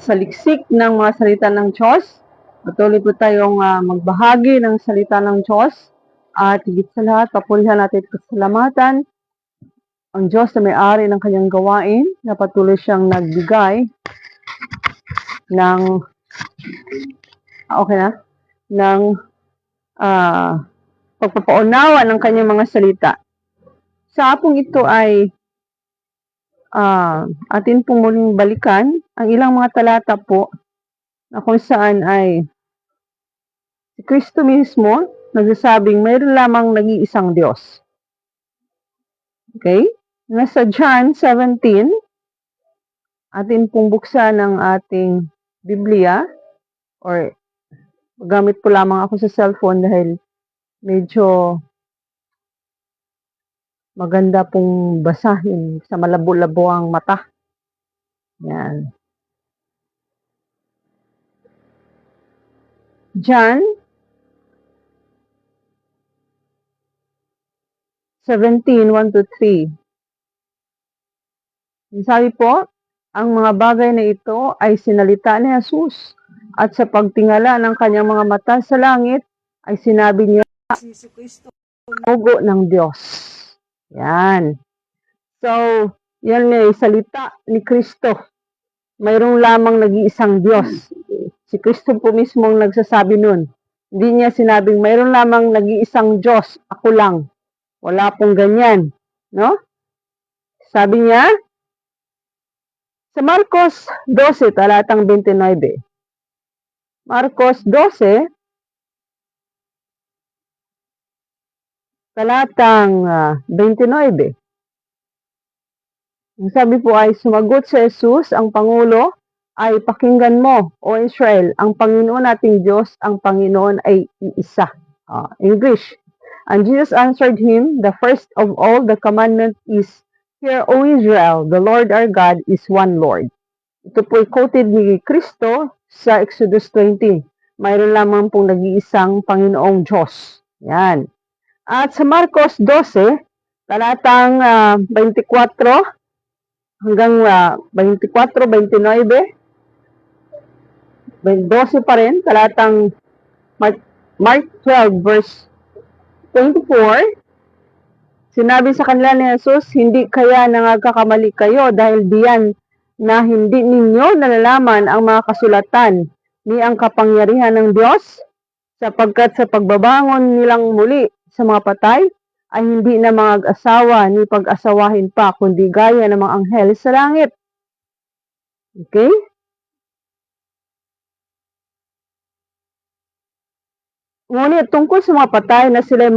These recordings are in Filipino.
saliksik ng mga salita ng Diyos. Patuloy po tayong magbahagi ng salita ng Diyos. At higit sa lahat, papurihan natin at pasalamatan ang Diyos na may-ari ng kanyang gawain, na patuloy siyang nagbigay ng ng pagpapaunawa ng kanyang mga salita. Sa hapong ito ay atin pong muling balikan ang ilang mga talata po na kung saan ay si Kristo mismo nagsasabing mayroon lamang nag-iisang Diyos. Okay? Nasa John 17, atin pong buksan ang ating Biblia, or gamit po lamang ako sa cellphone dahil medyo maganda pong basahin sa malabo-labo ang mata. Yan. John 17:1-3. Sabi po, ang mga bagay na ito ay sinalita ni Jesus, at sa pagtingala ng kanyang mga mata sa langit ay sinabi niya, si Kristo mugo ng Diyos. Yan. So, yan ay salita ni Kristo. Mayroong lamang nag-iisang Diyos. Si Kristo po mismo ang nagsasabi nun. Hindi niya sinabing mayroon lamang nag-iisang Diyos, ako lang. Wala pong ganyan. No? Sabi niya, sa Marcos 12, talatang 29. Marcos 12, talatang 29. Ang sabi po ay, sumagot si Jesus, ang Pangulo, ay pakinggan mo, O Israel, ang Panginoon nating Diyos, ang Panginoon ay iisa. English. And Jesus answered him, the first of all the commandment is, Hear, O Israel, the Lord our God is one Lord. Ito po quoted ni Kristo sa Exodus 20. Mayroon lamang pong nag-iisang Panginoong Diyos. Yan. At sa Marcos 12, talatang 24 hanggang 24, 29, 12 pa rin, talatang Mark 12 verse 24, sinabi sa kanila ni Jesus, hindi kaya nagkakamali kayo dahil diyan na hindi ninyo nalalaman ang mga kasulatan ni ang kapangyarihan ng Diyos, sapagkat sa pagbabangon nilang muli sa mga patay ay hindi na mag-asawa ni pag-asawahin pa, kundi gaya ng mga anghel sa langit. Okay? Ngunit tungkol sa mga patay na sila'y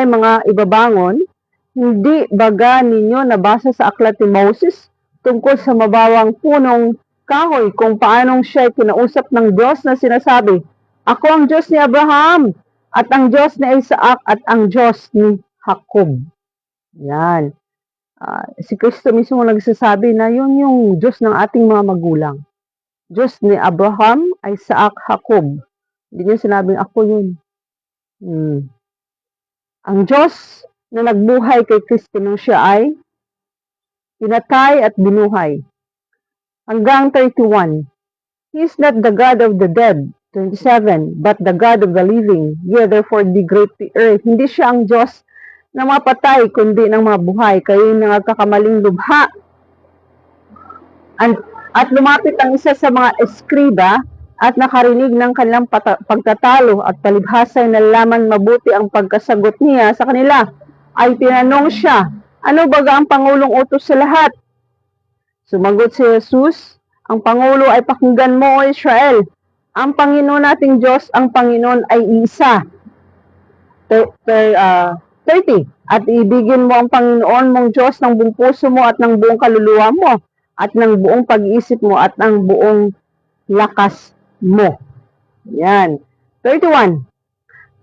mga ibabangon, hindi baga ninyo nabasa sa aklat ni Moses tungkol sa mabawang punong kahoy kung paanong siya'y kinausap ng Diyos na sinasabi, ako ang Diyos ni Abraham, at ang Diyos ni Isaac, at ang Diyos ni Jacob. Yan. Si Kristo mismo nagsasabi na yun yung Diyos ng ating mga magulang. Diyos ni Abraham, Isaac, Jacob. Hindi niya sinabing ako yun. Ang Diyos na nagbuhay kay Kristo nung siya ay pinatay at binuhay. Hanggang 31. He is not the God of the dead, 27, but the God of the living. Yea, therefore, the great the earth. Hindi siya ang Diyos ng mga patay, kundi ng mga buhay. Kayo yung nagkakamaling lubha. At lumapit ang isa sa mga eskriba at nakarinig ng kanilang pagtatalo at palibhasay nalalaman mabuti ang pagkasagot niya sa kanila. Ay tinanong siya, ano baga ang Pangulong utos sa lahat? Sumagot si Jesus, ang Pangulo ay pakinggan mo, O Israel. Ang Panginoon nating Diyos, ang Panginoon ay isa. 30. At ibigin mo ang Panginoon mong Diyos ng buong puso mo at ng buong kaluluwa mo at ng buong pag-iisip mo at ng buong lakas mo. Yan. 31.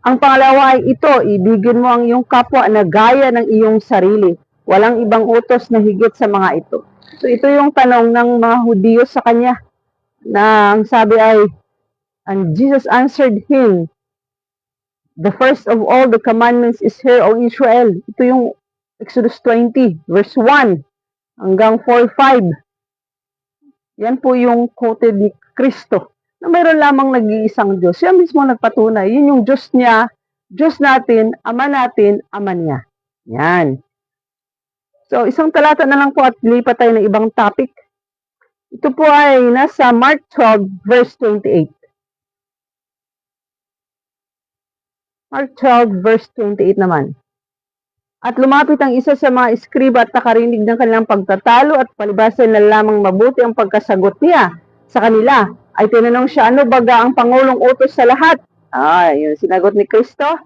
Ang pangalawa ay ito, ibigin mo ang iyong kapwa na gaya ng iyong sarili. Walang ibang utos na higit sa mga ito. So ito yung tanong ng mga Hudyo sa kanya, na ang sabi ay, and Jesus answered him, the first of all the commandments is here, O Israel. Ito yung Exodus 20, verse 1 hanggang 4:5. Yan po yung quoted ni Kristo na mayroon lamang nag-iisang Diyos. Siya mismo nagpatunay. Yun yung Diyos niya, Diyos natin, Ama niya. Yan. So, isang talata na lang po at lipat tayo ng ibang topic. Ito po ay nasa Mark 12, verse 28. Mark 12, verse 28 naman. At lumapit ang isa sa mga eskriba at nakarinig ng kanilang pagtatalo at palibasa na lamang mabuti ang pagkasagot niya sa kanila. Ay tinanong siya, ano baga ang pangulong utos sa lahat? Yung sinagot ni Kristo.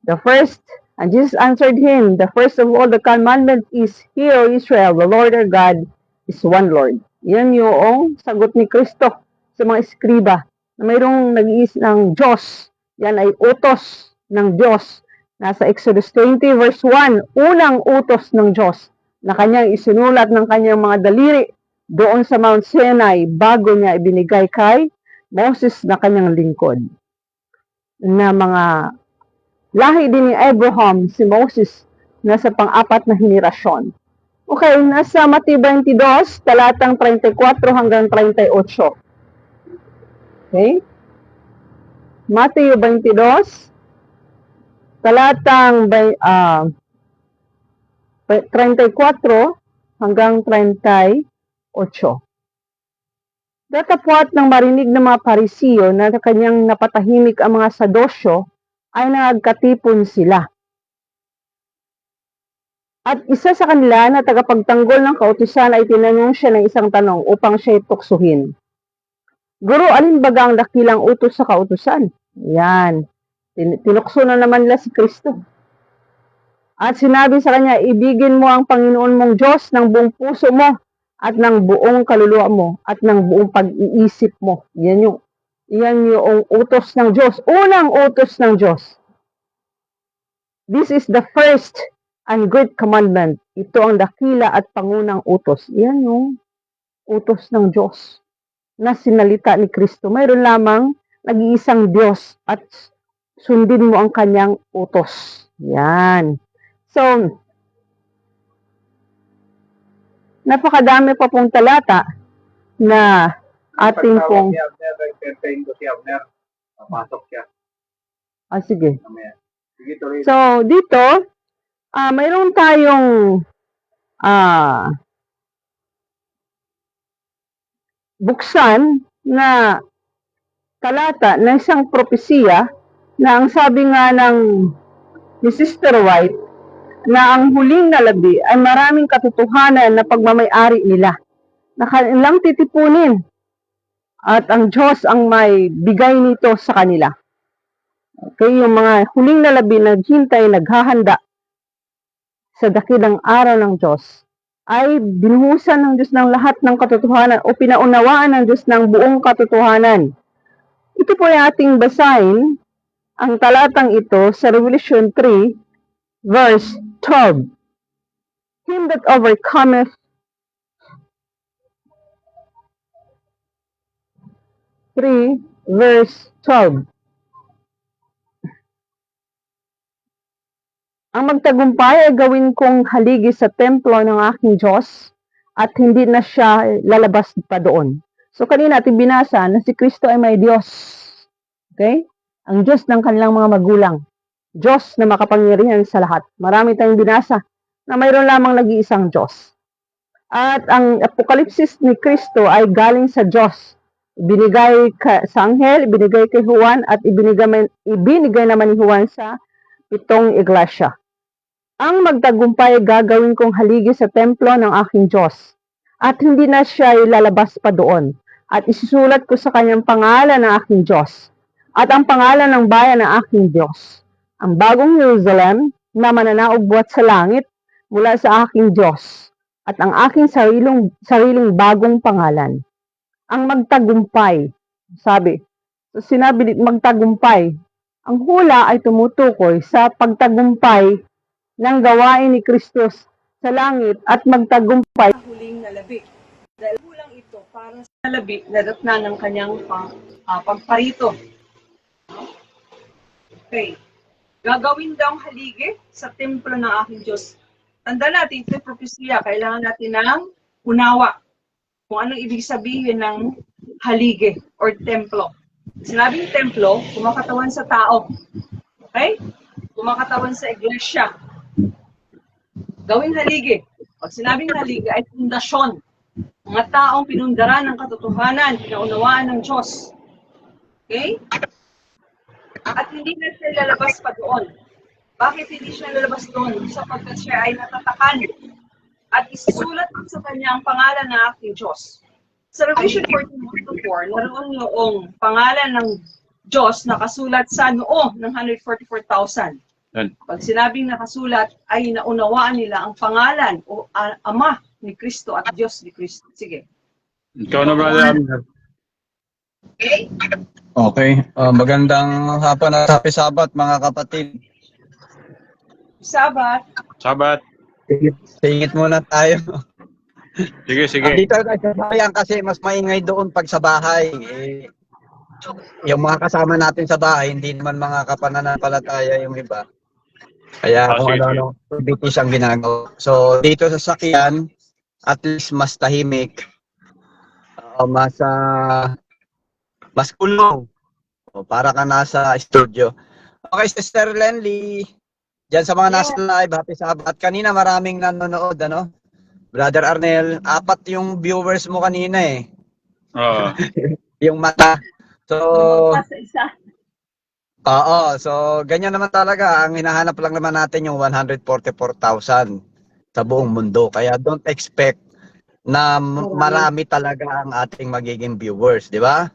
The first, and Jesus answered him, the first of all the commandment is, Hear, O Israel, the Lord our God is one Lord. Yan yung sagot ni Kristo sa mga eskriba na mayroong nag-iis ng Diyos. Yan ay utos ng Diyos. Nasa Exodus 20 verse 1, unang utos ng Diyos na kanyang isinulat ng kanyang mga daliri doon sa Mount Sinai bago niya ibinigay kay Moses na kanyang lingkod. Na mga lahi din ni Abraham, si Moses, nasa pang-apat na henerasyon. Okay, nasa Mateo 22, talatang 34 hanggang 38. Okay? Mateo 22, talatang 34 hanggang 38. Datapwat ng marinig ng mga Parisiyo na kanyang napatahimik ang mga Sadosyo, ay nagkatipon sila. At isa sa kanila na tagapagtanggol ng kautusan ay tinanong siya ng isang tanong upang siya tuksuhin. Guro, alin baga ang dakilang utos sa kautusan? Yan. Tinukso na naman nila si Kristo. At sinabi sa kanya, ibigin mo ang Panginoon mong Diyos ng buong puso mo at ng buong kaluluwa mo at ng buong pag-iisip mo. Yan yung utos ng Diyos. Unang utos ng Diyos. This is the first and great commandment. Ito ang dakila at pangunang utos. Yan yung utos ng Diyos na sinalita ni Kristo. Mayroon lamang nag-iisang Diyos at sundin mo ang kanyang utos. Yan. So, napakadami pa pong talata na ating pong... Sige. So, dito, mayroon tayong buksan na talata ng isang propesiya na ang sabi nga ni Sister White na ang huling na labi ay maraming katotohanan na pagmamay-ari nila na kanilang titipunin at ang Diyos ang may bigay nito sa kanila. Okay, yung mga huling na labi naghintay, naghahanda sa dakilang araw ng Diyos ay binuhusan ng Diyos ng lahat ng katotohanan o pinaunawaan ng Diyos ng buong katotohanan. Ito po ay ating basahin ang talatang ito sa Revelation 3, verse 12. Him that overcometh 3, verse 12. Ang magtagumpay ay gawin kong haligi sa templo ng aking Diyos at hindi na siya lalabas pa doon. So kanina ating binasa na si Kristo ay may Diyos. Okay? Ang Diyos ng kanilang mga magulang. Diyos na makapangyarihan sa lahat. Marami tayong binasa na mayroon lamang nag-iisang Diyos. At ang apokalipsis ni Kristo ay galing sa Diyos. Ibinigay sa anghel, ibinigay kay Juan, at ibinigay naman ni Juan sa 7 iglesia. Ang magtagumpay gagawin kong haligi sa templo ng aking Diyos. At hindi na siya ilalabas pa doon. At isusulat ko sa kanyang pangalan ng aking Diyos. At ang pangalan ng bayan ng aking Diyos. Ang bagong Jerusalem na mananaog buhat sa langit mula sa aking Diyos. At ang aking sariling bagong pangalan. Ang magtagumpay. Sinabi magtagumpay. Ang hula ay tumutukoy sa pagtagumpay ng gawain ni Kristo sa langit at magtagumpay sa huling na labi. Dahil hulang ito para sa labi na datna ng kanyang pagparito. Okay. Gagawin daw ang haligi sa templo ng aking Diyos. Tanda natin, ito propesya, kailangan natin ng unawa. kung anong ibig sabihin ng haligi or templo. Sinabing templo, kumakatawan sa tao. Okay? Kumakatawan sa iglesia. Gawing haligi. Pag sinabing haligi ay pundasyon. Mga taong pinundaran ng katotohanan, pinaunawaan ng Diyos. Okay? At hindi na siya lalabas pa doon. Bakit hindi siya lalabas doon? Sapagkat siya ay natatakan at isusulat sa kanya ang pangalan ng aking Diyos. Sa Revelation 14:4, naroon yung pangalan ng Diyos nakasulat sa noo ng 144,000. Pag sinabing nakasulat, ay naunawaan nila ang pangalan o Ama ni Kristo at Diyos ni Kristo. Sige. Ikaw na, Brother Amir. Okay? Okay. Magandang hapon at happy Sabat, mga kapatid. Sabat. Sabat. Singit muna tayo. Sige, sige. Dito tayo sa bayan kasi mas maingay doon pag sa bahay. Yung mga kasama natin sa bahay, hindi naman mga kapananampalataya yung iba. Kaya kung ano-ano, activities ang ginagawa. So, dito sa sakyan, at least mas tahimik. Mas kulong. Para ka nasa studio. Okay, Sister Lenly. Diyan sa mga nasa live, happy Sabat. Kanina maraming nanonood, ano? Brother Arnel, 4 yung viewers mo kanina eh. Oo. Yung mata. So, Isa. oo. So, ganyan naman talaga. Ang hinahanap lang naman natin yung 144,000 sa buong mundo. Kaya don't expect na marami talaga ang ating magiging viewers, di ba?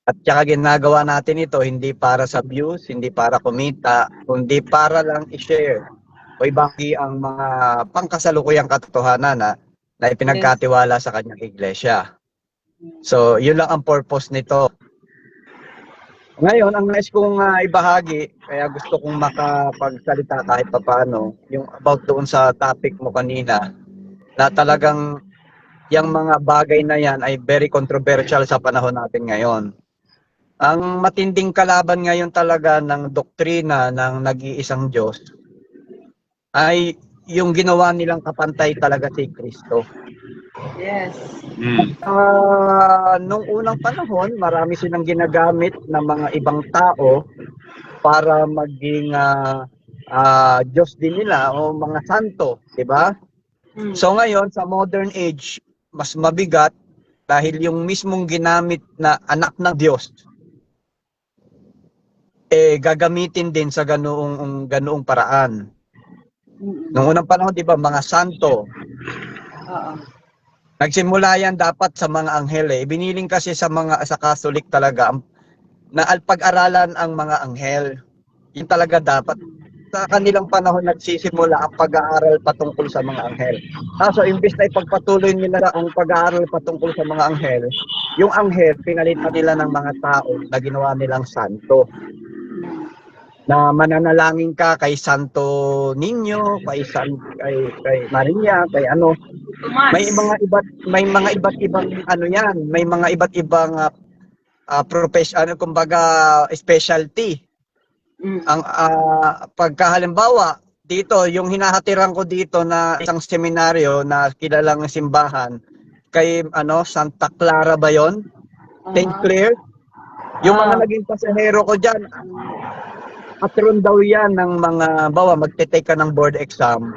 At saka ginagawa natin ito hindi para sa views, hindi para kumita, kundi para lang i-share o ibahagi ang mga pangkasalukuyang katotohanan na ipinagkatiwala sa kanyang iglesia. So, yun lang ang purpose nito. Ngayon, ang nais kong ibahagi, kaya gusto kong makapagsalita kahit papaano, yung about doon sa topic mo kanina, na talagang yung mga bagay na yan ay very controversial sa panahon natin ngayon. Ang matinding kalaban ngayon talaga ng doktrina ng nag-iisang Diyos ay yung ginawa nilang kapantay talaga si Kristo. Yes. Nung unang panahon, marami silang ginagamit ng mga ibang tao para maging Diyos din nila o mga santo, di ba? So ngayon, sa modern age, mas mabigat dahil yung mismong ginamit na anak ng Diyos, gagamitin din sa ganoong paraan. Nung unang panahon, di ba, mga santo, nagsimula yan dapat sa mga anghel eh. Ibiniling kasi sa Katolik talaga na pag-aralan ang mga anghel. Yun talaga dapat. Sa kanilang panahon nagsisimula ang pag-aaral patungkol sa mga anghel. So, imbis na ipagpatuloy nila ang pag-aaral patungkol sa mga anghel, yung anghel, pinalitan nila ng mga tao na ginawa nilang santo. Na mananalangin ka kay Santo Niño, kay Maria, kay ano. May mga iba't ibang ano yan, may mga iba't ibang profession, kumbaga specialty. Ang pagkahalimbawa dito, yung hinahatiran ko dito na isang seminaryo na kilalang simbahan kay Santa Clara ba 'yon? St. Clair. Yung mga naging pasahero ko diyan, patron daw yan ng mga, magte-take ka ng board exam.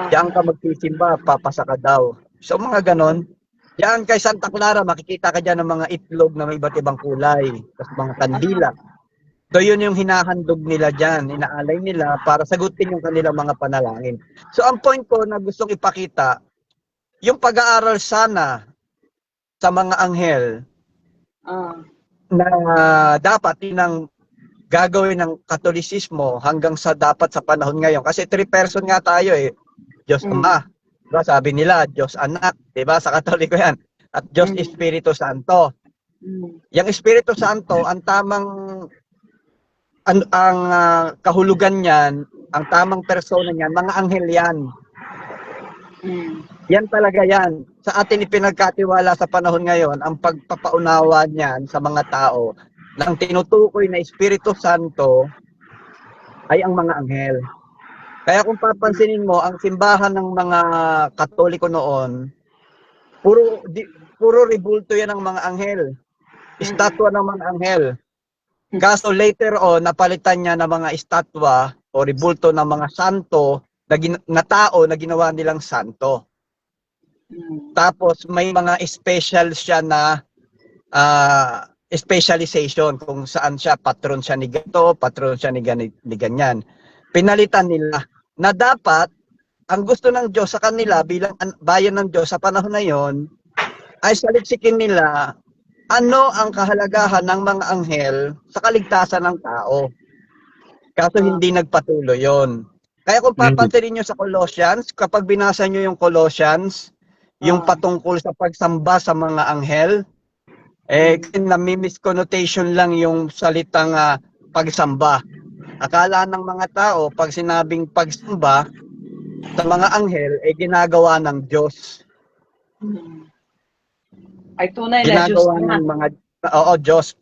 Diyan ka magsisimba, papasa ka daw. So mga ganon. Diyan kay Santa Clara, makikita ka dyan ng mga itlog na may iba't ibang kulay. Tapos mga kandila. So yun yung hinahandog nila dyan. Inaalay nila para sagutin yung kanilang mga panalangin. So ang point ko na gustong ipakita, yung pag-aaral sana sa mga anghel na dapat inang gagawin ng Katolisismo hanggang sa dapat sa panahon ngayon. Kasi 3 person nga tayo eh. Diyos Ama. Diba? Sabi nila, Diyos Anak. Diba? Sa Katoliko yan. At Diyos Espiritu Santo. Yung Espiritu Santo, ang tamang kahulugan niyan, ang tamang persona niyan, mga anghel yan. Yan talaga yan. Sa atin ipinagkatiwala sa panahon ngayon, ang pagpapaunawa niyan sa mga tao ng tinutukoy na Espiritu Santo ay ang mga anghel. Kaya kung papansinin mo, ang simbahan ng mga Katoliko noon, puro rebulto yan ng mga anghel. Estatwa ng mga anghel. Kaso later on, napalitan niya ng mga estatwa o rebulto ng mga santo na tao na ginawa nilang santo. Tapos may mga special siya na specialization kung saan siya, patron siya ni ganito, patron siya ni ganyan. Pinalitan nila na dapat ang gusto ng Diyos sa kanila bilang bayan ng Diyos sa panahon na yon ay saliksikin nila ano ang kahalagahan ng mga anghel sa kaligtasan ng tao. Kaso hindi nagpatuloy yon. Kaya kung papansinin nyo sa Colossians, kapag binasa nyo yung Colossians, yung patungkol sa pagsamba sa mga anghel, nami-misconnotation lang yung salitang pagsamba. Akala ng mga tao, pag sinabing pagsamba sa mga anghel, ginagawa ng Diyos. Ay tunay na Diyos Ginagawa na. ng mga, Diyos.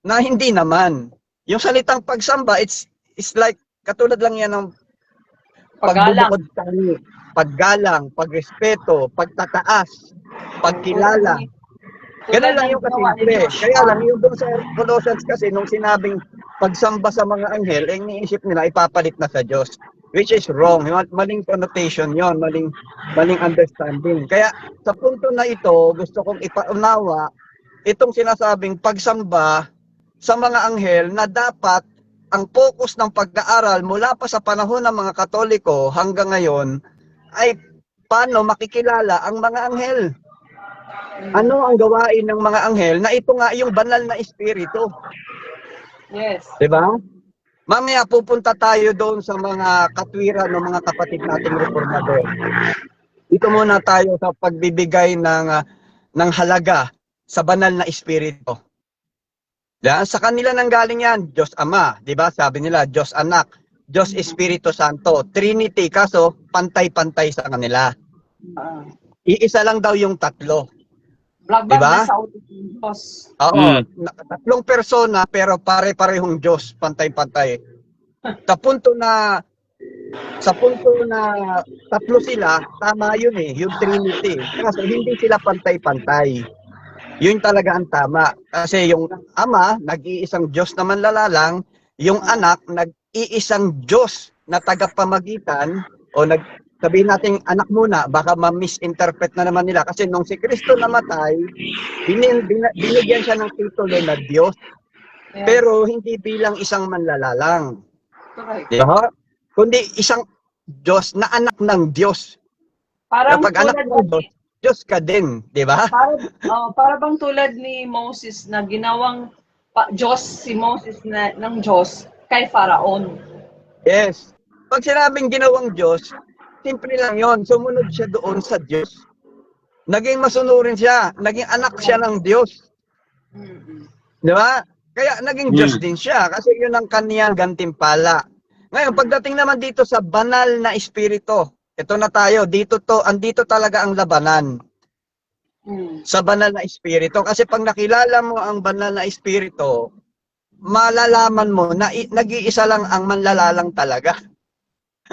Na hindi naman. Yung salitang pagsamba, it's like, katulad lang yan ng Paggalang. pagbubukod tangi, paggalang, pagrespeto, pagtataas, pagkilala. Ganun lang yung kasimple. Kaya lang yung doon sa Colossians kasi nung sinabing pagsamba sa mga anghel, iniisip nila ipapalit na sa Diyos. Which is wrong. Maling connotation yon, maling understanding. Kaya sa punto na ito, gusto kong ipaunawa itong sinasabing pagsamba sa mga anghel na dapat ang focus ng pag-aaral mula pa sa panahon ng mga Katoliko hanggang ngayon ay paano makikilala ang mga anghel. Ano ang gawain ng mga anghel na ito nga yung banal na espiritu. Yes. Diba? Mamaya pupunta tayo doon sa mga katwiran ng mga kapatid nating reformador. Ito muna tayo sa pagbibigay ng halaga sa banal na espiritu. Yan, sa kanila nang galing yan, Diyos Ama, 'di ba? Sabi nila, Diyos Anak, Diyos Espiritu Santo, Trinity, kaso pantay-pantay sa kanila. Iisa lang daw yung tatlo. Diba? Sa utos ng Diyos. Oo, tatlong persona pero pare-parehong Diyos, pantay-pantay. Sa punto na tatlo sila, tama yun yung Trinity. Kaso hindi sila pantay-pantay. Yun talaga ang tama. Kasi yung Ama, nag-iisang Diyos na manlalalang, yung Anak, nag-iisang Diyos na tagapamagitan, o sabihin natin anak muna, baka ma-misinterpret na naman nila. Kasi nung si Kristo namatay, binigyan siya ng titulo na Diyos, pero hindi bilang isang manlalalang. Diba? Kundi isang Diyos na anak ng Diyos. Parang kapag anak ng Diyos, Diyos ka din, di ba? Para bang tulad ni Moses na ginawang Diyos si Moses ng Diyos kay Faraon. Yes. Pag sinabing ginawang Diyos, simple lang yon. Sumunod siya doon sa Diyos. Naging masunurin siya. Naging anak siya ng Diyos. Di ba? Kaya naging Diyos din siya kasi yun ang kaniyang gantimpala. Ngayon, pagdating naman dito sa banal na espiritu, ito na tayo, andito talaga ang labanan. Sa banal na espiritu. Kasi pag nakilala mo ang banal na espiritu, malalaman mo na nag-iisa lang ang manlalalang talaga.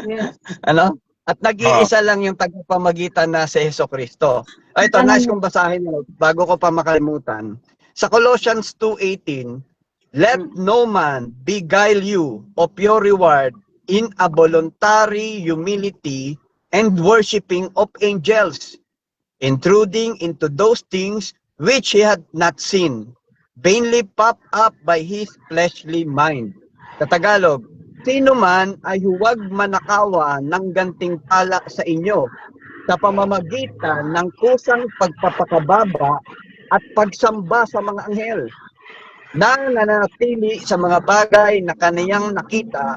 Yes. Ano? At nag-iisa lang yung tagapamagitan na si Jesucristo. Ito, nice kong basahin bago ko pa makalimutan. Sa Colossians 2:18, let no man beguile you of your reward in a voluntary humility and worshiping of angels, intruding into those things which he had not seen, vainly puffed up by his fleshly mind. Sa Tagalog, sino man ay huwag manakawa ng gantimpala sa inyo sa pamamagitan ng kusang pagpapakababa at pagsamba sa mga anghel, na nananatili sa mga bagay na kaniyang nakita,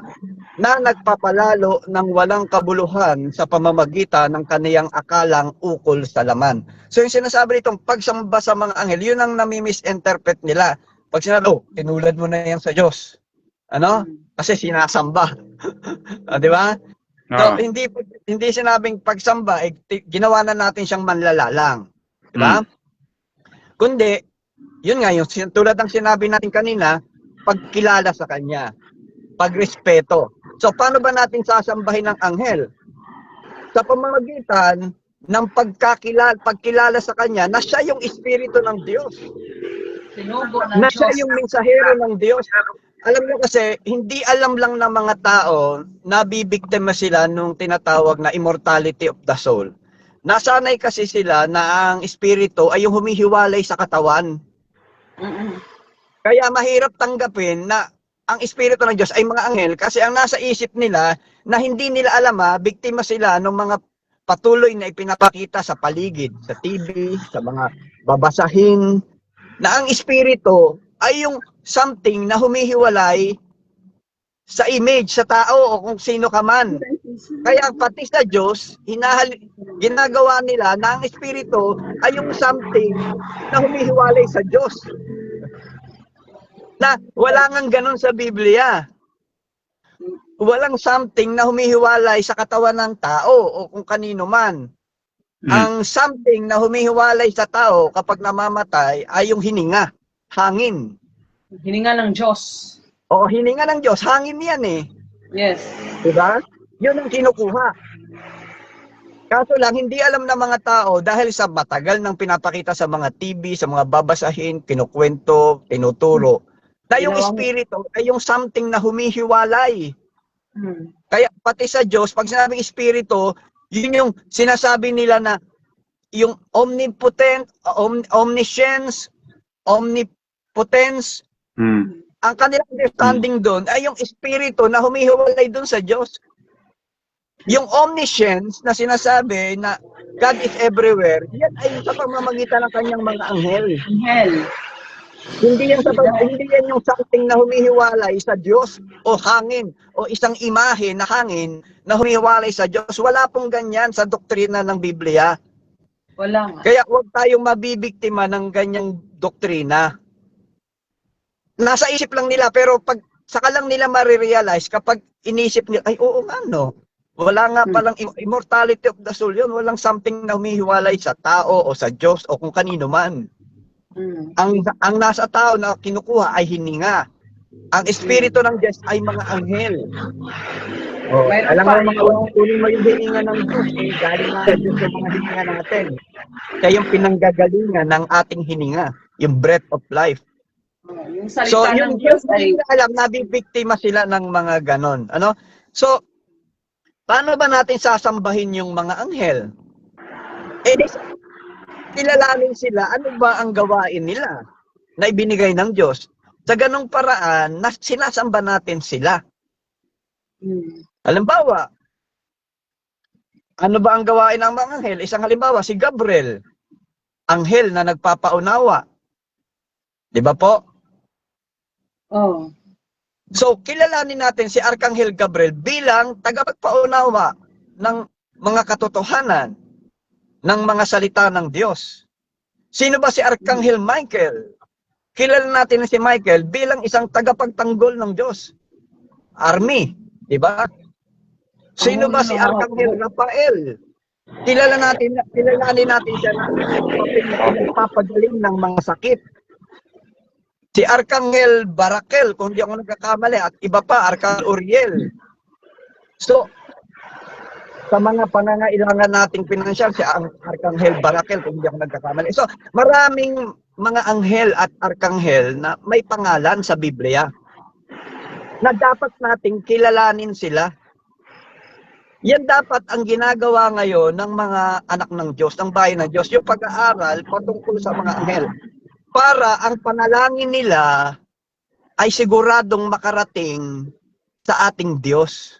na nagpapalalo ng walang kabuluhan sa pamamagitan ng kaniyang akalang ukol sa laman. So yung sinasabi nitong pagsamba sa mga anghel, yun ang nami-misinterpret nila. Pag sinabi, tinulad mo na yan sa Diyos. Ano? Kasi sinasamba. Di ba? So, hindi sinabing pagsamba, ginawa na natin siyang manlalalang. Di ba? Kundi, yun nga, yung tulad ng sinabi natin kanina, pagkilala sa Kanya, pagrespeto. So, paano ba natin sasambahin ng anghel? Sa pamamagitan ng pagkilala sa kanya na siya yung Espiritu ng Diyos. Sinugo ng Na siya Diyos. yung mensahero ng Diyos. Alam niyo kasi, hindi alam lang ng mga tao na bibiktima sila nung tinatawag na immortality of the soul. Nasanay kasi sila na ang Espiritu ay yung humihiwalay sa katawan. Mm-mm. Kaya mahirap tanggapin na ang Espiritu ng Diyos ay mga anghel kasi ang nasa isip nila na hindi nila alam biktima sila ng mga patuloy na ipinapakita sa paligid, sa TV, sa mga babasahin, na ang Espiritu ay yung something na humihiwalay sa image, sa tao o kung sino ka man. Kaya pati sa Diyos, ginagawa nila na ang Espiritu ay yung something na humihiwalay sa Diyos. Na wala ngang ganun sa Biblia. Walang something na humihiwalay sa katawan ng tao o kung kanino man. Ang something na humihiwalay sa tao kapag namamatay ay yung hininga, hangin. Hininga ng Diyos. O hininga ng Diyos, hangin yan eh. Yes. Diba? Yun ang kinukuha. Kaso lang, hindi alam ng mga tao dahil sa matagal nang pinapakita sa mga TV, sa mga babasahin, kinukwento, tinuturo, na yung Espiritu ay yung something na humihiwalay. Kaya pati sa Diyos, pag sinabing Espiritu, yun yung sinasabi nila na yung omnipotent, omniscience, omnipotence, ang kanilang understanding doon ay yung Espiritu na humihiwalay doon sa Diyos. Yung omniscience na sinasabi na God is everywhere, yan ay sa pamamagitan ng kanyang mga anghel. Anghel. Hindi yan yung something na humihiwalay sa Diyos o hangin o isang imahe na hangin na humihiwalay sa Diyos. Wala pong ganyan sa doktrina ng Biblia. Wala nga. Kaya huwag tayong mabibiktima ng ganyang doktrina. Nasa isip lang nila pero pag saka lang nila marirealize kapag inisip nila, ay oo nga no. Wala nga palang immortality of the soul yun. Walang something na humihiwalay sa tao o sa Diyos o kung kanino man. Ang nasa tao na kinukuha ay hininga. Ang Espiritu ng Diyos ay mga anghel. Alam mo mga kunin mo yung hininga ng Diyos, galing nga sa Diyos yung mga hininga natin. Kaya yung pinanggagalingan ng ating hininga, yung breath of life. Yung salita So, ng yung Diyos hindi ay na alam, nabibiktima sila ng mga ganon. Ano? So, paano ba natin sasambahin yung mga anghel? Kilalanin sila, ano ba ang gawain nila na ibinigay ng Diyos? Sa ganong paraan, sinasamba natin sila. Halimbawa, ano ba ang gawain ng mga anghel? Isang halimbawa, si Gabriel, anghel na nagpapaunawa. Di ba po? oh. So, kilalanin natin si Arkanghel Gabriel bilang tagapagpaunawa ng mga katotohanan ng mga salita ng Diyos. Sino ba si Arkanghel Michael? Kilala natin si Michael bilang isang tagapagtanggol ng Diyos. Army, di ba? Sino ba si Arkanghel Rafael? Kilalanin natin siya na nagpapagaling ng mga sakit. Si Arkanghel Barakel, kung di ako nagkakamali, at iba pa, Arkanghel Uriel. So, sa mga pangangailangan nating pinansyal, si Arkanghel Barakel, kung di ako nagkakamali. So, maraming mga anghel at arkanghel na may pangalan sa Biblia na dapat nating kilalanin sila. Yan dapat ang ginagawa ngayon ng mga anak ng Diyos, ng bayan ng Diyos, yung pag-aaral patungkol sa mga anghel. Para ang panalangin nila ay siguradong makarating sa ating Diyos.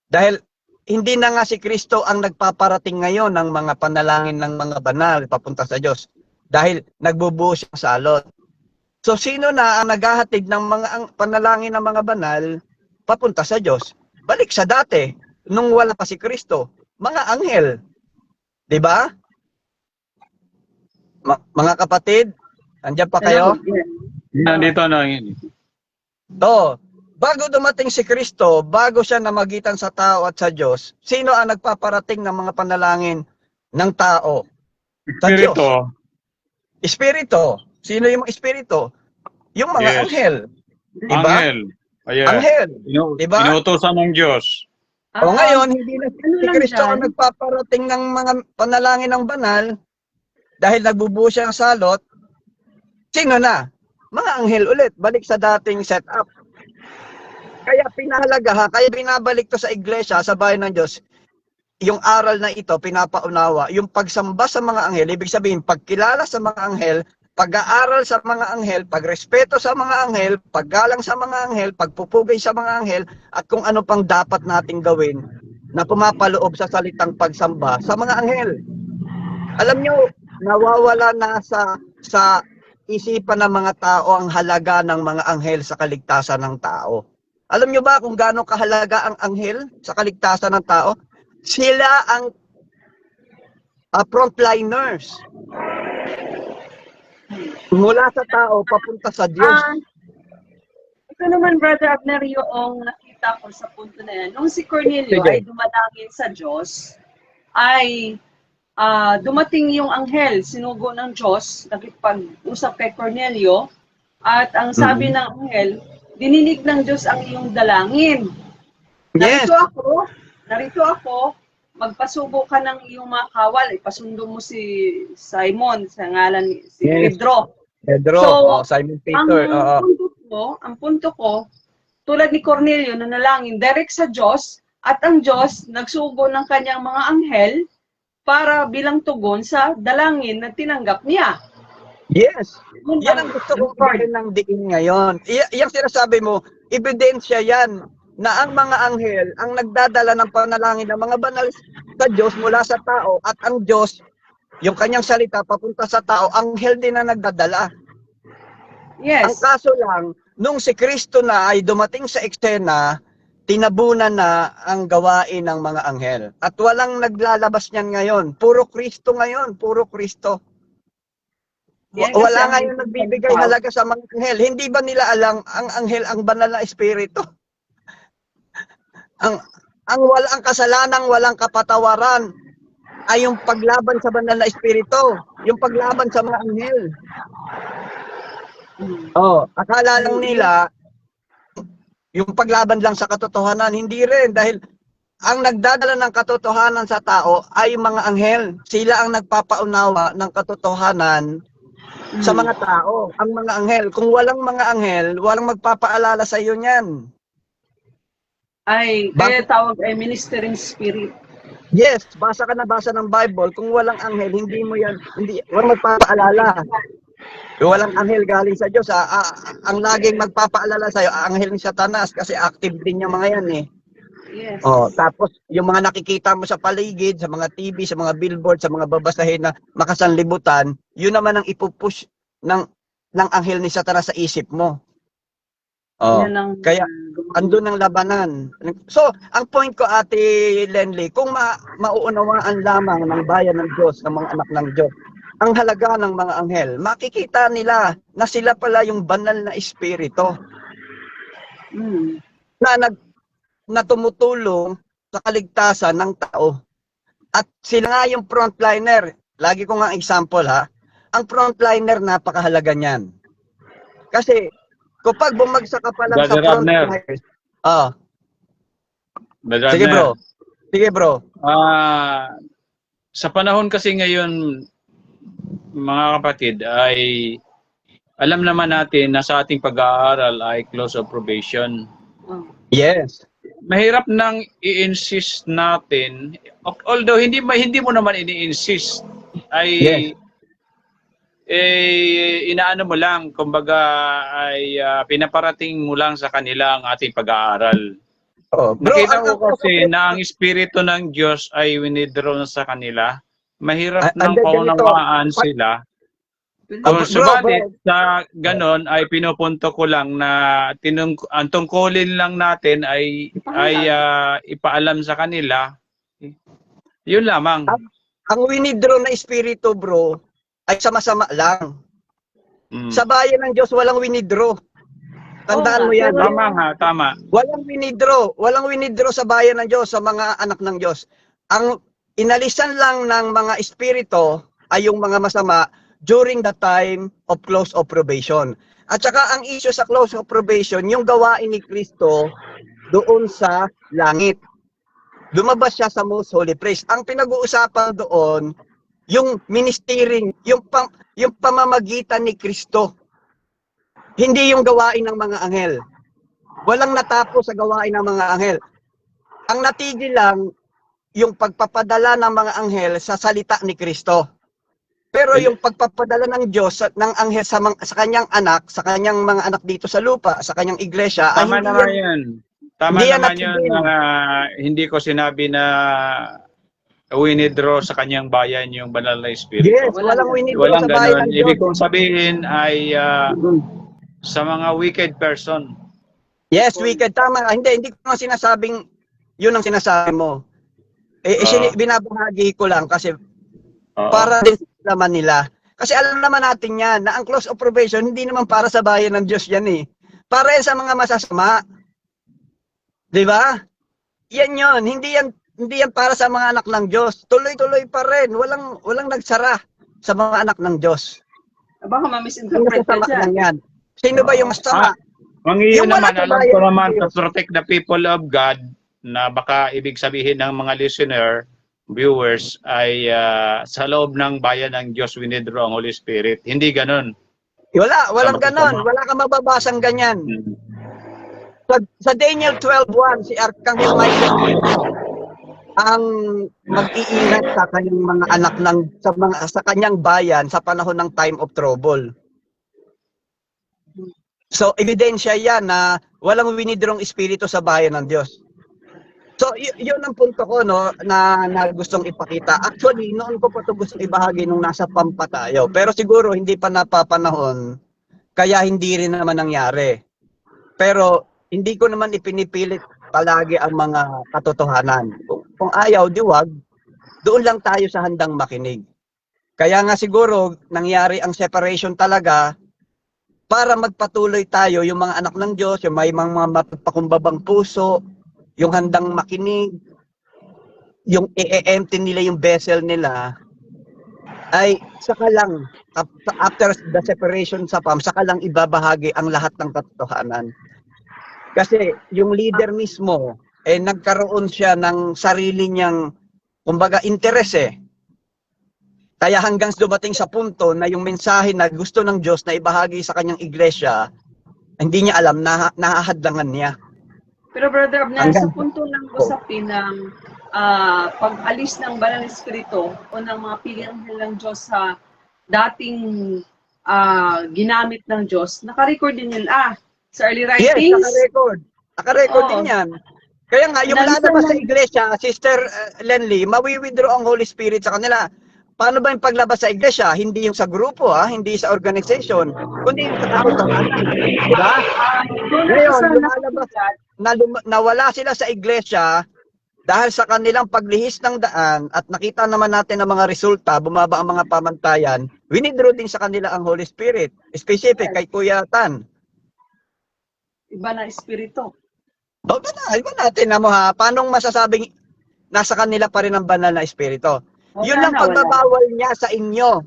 Dahil hindi na nga si Kristo ang nagpaparating ngayon ng mga panalangin ng mga banal papunta sa Diyos. Dahil nagbubuo siya sa alot. So sino na ang naghahatid ng mga panalangin ng mga banal papunta sa Diyos? Balik sa dati, nung wala pa si Kristo, mga anghel. 'Di ba? Mga kapatid, andiyan pa kayo? Nandito na. To, bago dumating si Kristo, bago siya namagitan sa tao at sa Diyos, sino ang nagpaparating ng mga panalangin ng tao? Sa Diyos. Espiritu. Espiritu. Sino yung Espiritu? Yung mga anghel. Diba? Anghel. Ayan. Anghel. Diba? Inuutosan ng Diyos. O ngayon, hindi na ano si lang Kristo dyan? ang nagpaparating ng mga panalangin ng banal dahil nagbubuo siya ng salot. Sino na? Mga anghel ulit, balik sa dating setup. Kaya pinahalagahan, kaya binabalik to sa iglesia, sa bayan ng Diyos, yung aral na ito, pinapaunawa, yung pagsamba sa mga anghel, ibig sabihin, pagkilala sa mga anghel, pag-aaral sa mga anghel, pagrespeto sa mga anghel, paggalang sa mga anghel, pagpupugay sa mga anghel, at kung ano pang dapat nating gawin na pumapaloob sa salitang pagsamba sa mga anghel. Alam nyo, nawawala na sa isipan ng mga tao ang halaga ng mga anghel sa kaligtasan ng tao. Alam nyo ba kung gaano kahalaga ang anghel sa kaligtasan ng tao? Sila ang frontliners. Mula sa tao, papunta sa Diyos. Ito naman, Brother Abner, yung nakita ko sa punto na yan. Nung si Cornelio Sige. ay dumalangin sa Diyos, ay dumating yung anghel, sinugo ng Diyos, nakipag-usap kay Cornelio, at ang sabi ng anghel, dininig ng Diyos ang iyong dalangin. Yes. Narito ako, magpasubo ka ng iyong mga kawal, ipasundo mo si Simon, sa ngalan si Yes. Pedro. Pedro, So, Simon Peter. Ang punto ko, tulad ni Cornelio na nalangin direct sa Diyos, at ang Diyos nagsugo ng kanyang mga anghel para bilang tugon sa dalangin na tinanggap niya. Yes. Yan ang gusto kong gawin ng diin ngayon. Yung sinasabi mo, ebidensya yan na ang mga anghel ang nagdadala ng panalangin ng mga banal sa Diyos mula sa tao, at ang Diyos, yung kanyang salita papunta sa tao, anghel din na nagdadala. Yes. Ang kaso lang, nung si Kristo na ay dumating sa eksena, tinabunan na ang gawain ng mga anghel. At walang naglalabas niyan ngayon. Puro Kristo ngayon, puro Kristo. Yan kasi Wala ang ngayon nagbibigay halaga sa mga anghel. Hindi ba nila alam ang anghel ang banal na espiritu? ang walang kasalanan, walang kapatawaran ay yung paglaban sa banal na espiritu, yung paglaban sa mga anghel. Akala lang nila yung paglaban lang sa katotohanan, hindi rin, dahil ang nagdadala ng katotohanan sa tao ay mga anghel. Sila ang nagpapaunawa ng katotohanan sa mga tao, ang mga anghel. Kung walang mga anghel, walang magpapaalala sa iyo niyan. Kaya tawag ay ministering spirit. Yes, basa ka na basa ng Bible, kung walang anghel, hindi mo yan, walang magpapaalala. Walang anghel galing sa Diyos. Ang laging magpapaalala sa iyo, anghel ni Satanas, kasi active din yung mga yan eh. Yes. Tapos yung mga nakikita mo sa paligid, sa mga TV, sa mga billboard, sa mga babasahin na makasanlibutan, yun naman ang ipupush ng anghel ni Satanas sa isip mo. Kaya andun ang labanan. So, ang point ko, Ate Lenly, kung mauunawaan lamang ng bayan ng Diyos, ng mga anak ng Diyos, ang halaga ng mga anghel, makikita nila na sila pala yung banal na espiritu na tumutulong sa kaligtasan ng tao. At sila nga yung frontliner. Lagi ko nga example ang frontliner, napakahalaga niyan. Kasi kapag bumagsak ka pa lang sa frontliners. Sige bro. Sa panahon kasi ngayon, mga kapatid, ay alam naman natin na sa ating pag-aaral ay close of probation. Yes. Mahirap nang i-insist natin, although hindi mo naman ini-insist, ay inaano mo lang, kumbaga ay pinaparating mo lang sa kanila ang ating pag-aaral. Nakita ko kasi na ang espiritu ng Diyos ay winidraw na sa kanila. Mahirap nang paunawaan sila. Subalit sa ganon ay pinupunto ko lang na ang tungkulin lang natin ay ipaalam sa kanila. Yun lamang. Ang winidraw na espiritu, bro, ay sama-sama lang. Sa bayan ng Diyos walang winidraw. Tandaan mo yan. Tama. Walang winidraw sa bayan ng Diyos, sa mga anak ng Diyos. Ang inalisan lang ng mga espiritu ay yung mga masama during the time of close of probation. At saka ang issue sa close of probation, yung gawain ni Kristo doon sa langit. lumabas siya sa most holy place. Ang pinag-uusapan doon, yung ministering, yung pamamagitan ni Kristo. Hindi yung gawain ng mga anghel. Walang natapos sa gawain ng mga anghel. Ang natigil lang, yung pagpapadala ng mga anghel sa salita ni Kristo. Pero yung pagpapadala ng Diyos ng anghel sa kanyang anak, sa kanyang mga anak dito sa lupa, sa kanyang iglesia, Tama naman yan. Tama hindi yan naman yun na hindi ko sinabi na winidraw sa kanyang bayan yung banal na espiritu. Yes, walang winidraw Walang sa bayan ganun. ng Diyos. Ibig kong sabihin ay sa mga wicked person. Yes, wicked. Tama. Hindi ko nga sinasabing yun ang sinasabi mo. Binabahagi ko lang kasi para din sa laman nila. Kasi alam naman natin yan na ang close of probation hindi naman para sa bayan ng Diyos yan eh. Para yan sa mga masasama. 'Di ba? Yan yun. Hindi yan para sa mga anak ng Diyos. Tuloy-tuloy pa rin. Walang nagsara sa mga anak ng Diyos. Baka ma-misinterpret ka Masasama dyan. lang yan. Sino ba yung masama? Mangiyon Yung wala naman, sa alam bayan ko ng naman to Diyos. protect the people of God na baka ibig sabihin ng mga listener, viewers, ay sa loob ng bayan ng Diyos winidraw ang Holy Spirit. Hindi ganun. Walang Sama- ganon. sama. Wala kang mababasang ganyan. Hmm. Sa Daniel 12:1, si Archangel Michael ang mag-iingat sa kanyang mga anak sa kanyang bayan sa panahon ng time of trouble. So, ebidensya yan na walang winidrong espiritu sa bayan ng Diyos. So, yun ang punto ko, no, na gustong ipakita. Actually, noon ko pa ito gustong ibahagi nung nasa Pampa tayo. Pero siguro, hindi pa napapanahon, kaya hindi rin naman nangyari. Pero, hindi ko naman ipinipilit palagi ang mga katotohanan. Kung ayaw, diwag, doon lang tayo sa handang makinig. Kaya nga siguro, nangyari ang separation talaga para magpatuloy tayo, yung mga anak ng Diyos, yung may mga mapagpakumbabang puso, yung handang makinig, yung i-empty nila yung vessel nila, ay saka lang, after the separation sa PAM, saka lang ibabahagi ang lahat ng katotohanan. Kasi yung leader mismo, nagkaroon siya ng sarili niyang, kumbaga, interes eh. Kaya hanggang dumating sa punto na yung mensahe na gusto ng Diyos na ibahagi sa kanyang iglesia, hindi niya alam, nahahadlangan niya. Pero Brother Abner, sa punto ng usapin ng pag-alis ng banal na espiritu o ng mga pilihan ng Diyos sa dating ginamit ng Diyos, naka-record din yun sa early Yes, writings. naka-record. Naka-record din yan. Kaya nga, yung lalabas sa iglesia, Sister Lenly, mawi-withdraw ang Holy Spirit sa kanila. Paano ba yung paglabas sa iglesia? Hindi yung sa grupo, hindi sa organization, kundi yung sa katotohanan. Diba? Ngayon, lumalabas na wala sila sa iglesia dahil sa kanilang paglihis ng daan at nakita naman natin ang mga resulta, bumaba ang mga pamantayan, winidraw din sa kanila ang Holy Spirit. Specific kay Kuya Tan. Iba na espiritu. Iba natin na mo ha. Paano masasabing nasa kanila pa rin ang banal na espiritu? Yun lang pagbabawal niya sa inyo.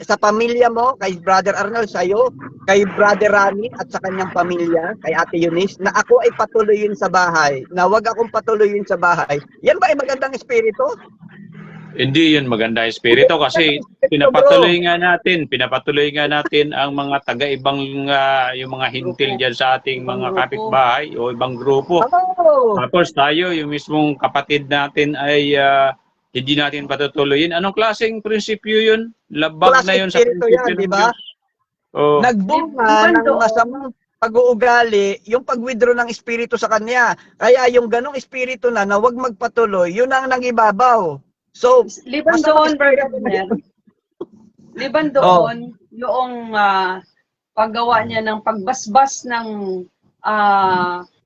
Sa pamilya mo, kay Brother Arnold, sa'yo, kay Brother Rani at sa kanyang pamilya, kay Ate Eunice, na ako ay patuloyin sa bahay, na wag akong patuloyin sa bahay. Yan ba ay magandang espiritu? Hindi yun maganda espiritu kasi pinapatuloy nga natin ang mga taga-ibang yung mga hintil diyan sa ating mga kapitbahay o ibang grupo. Tapos tayo, yung mismong kapatid natin ay hindi natin patutuloyin. Anong klaseng prinsipyo yun? Labag na yun sa prinsipyo ng diba? Diyos. Oh. Nagbunga ng masamang pag-uugali, yung pag-withdraw ng espiritu sa kanya. Kaya yung ganong espiritu na wag magpatuloy, yun ang nangibabaw. So, liban doon, Brother Abner, liban doon, yung paggawa niya ng pagbasbas ng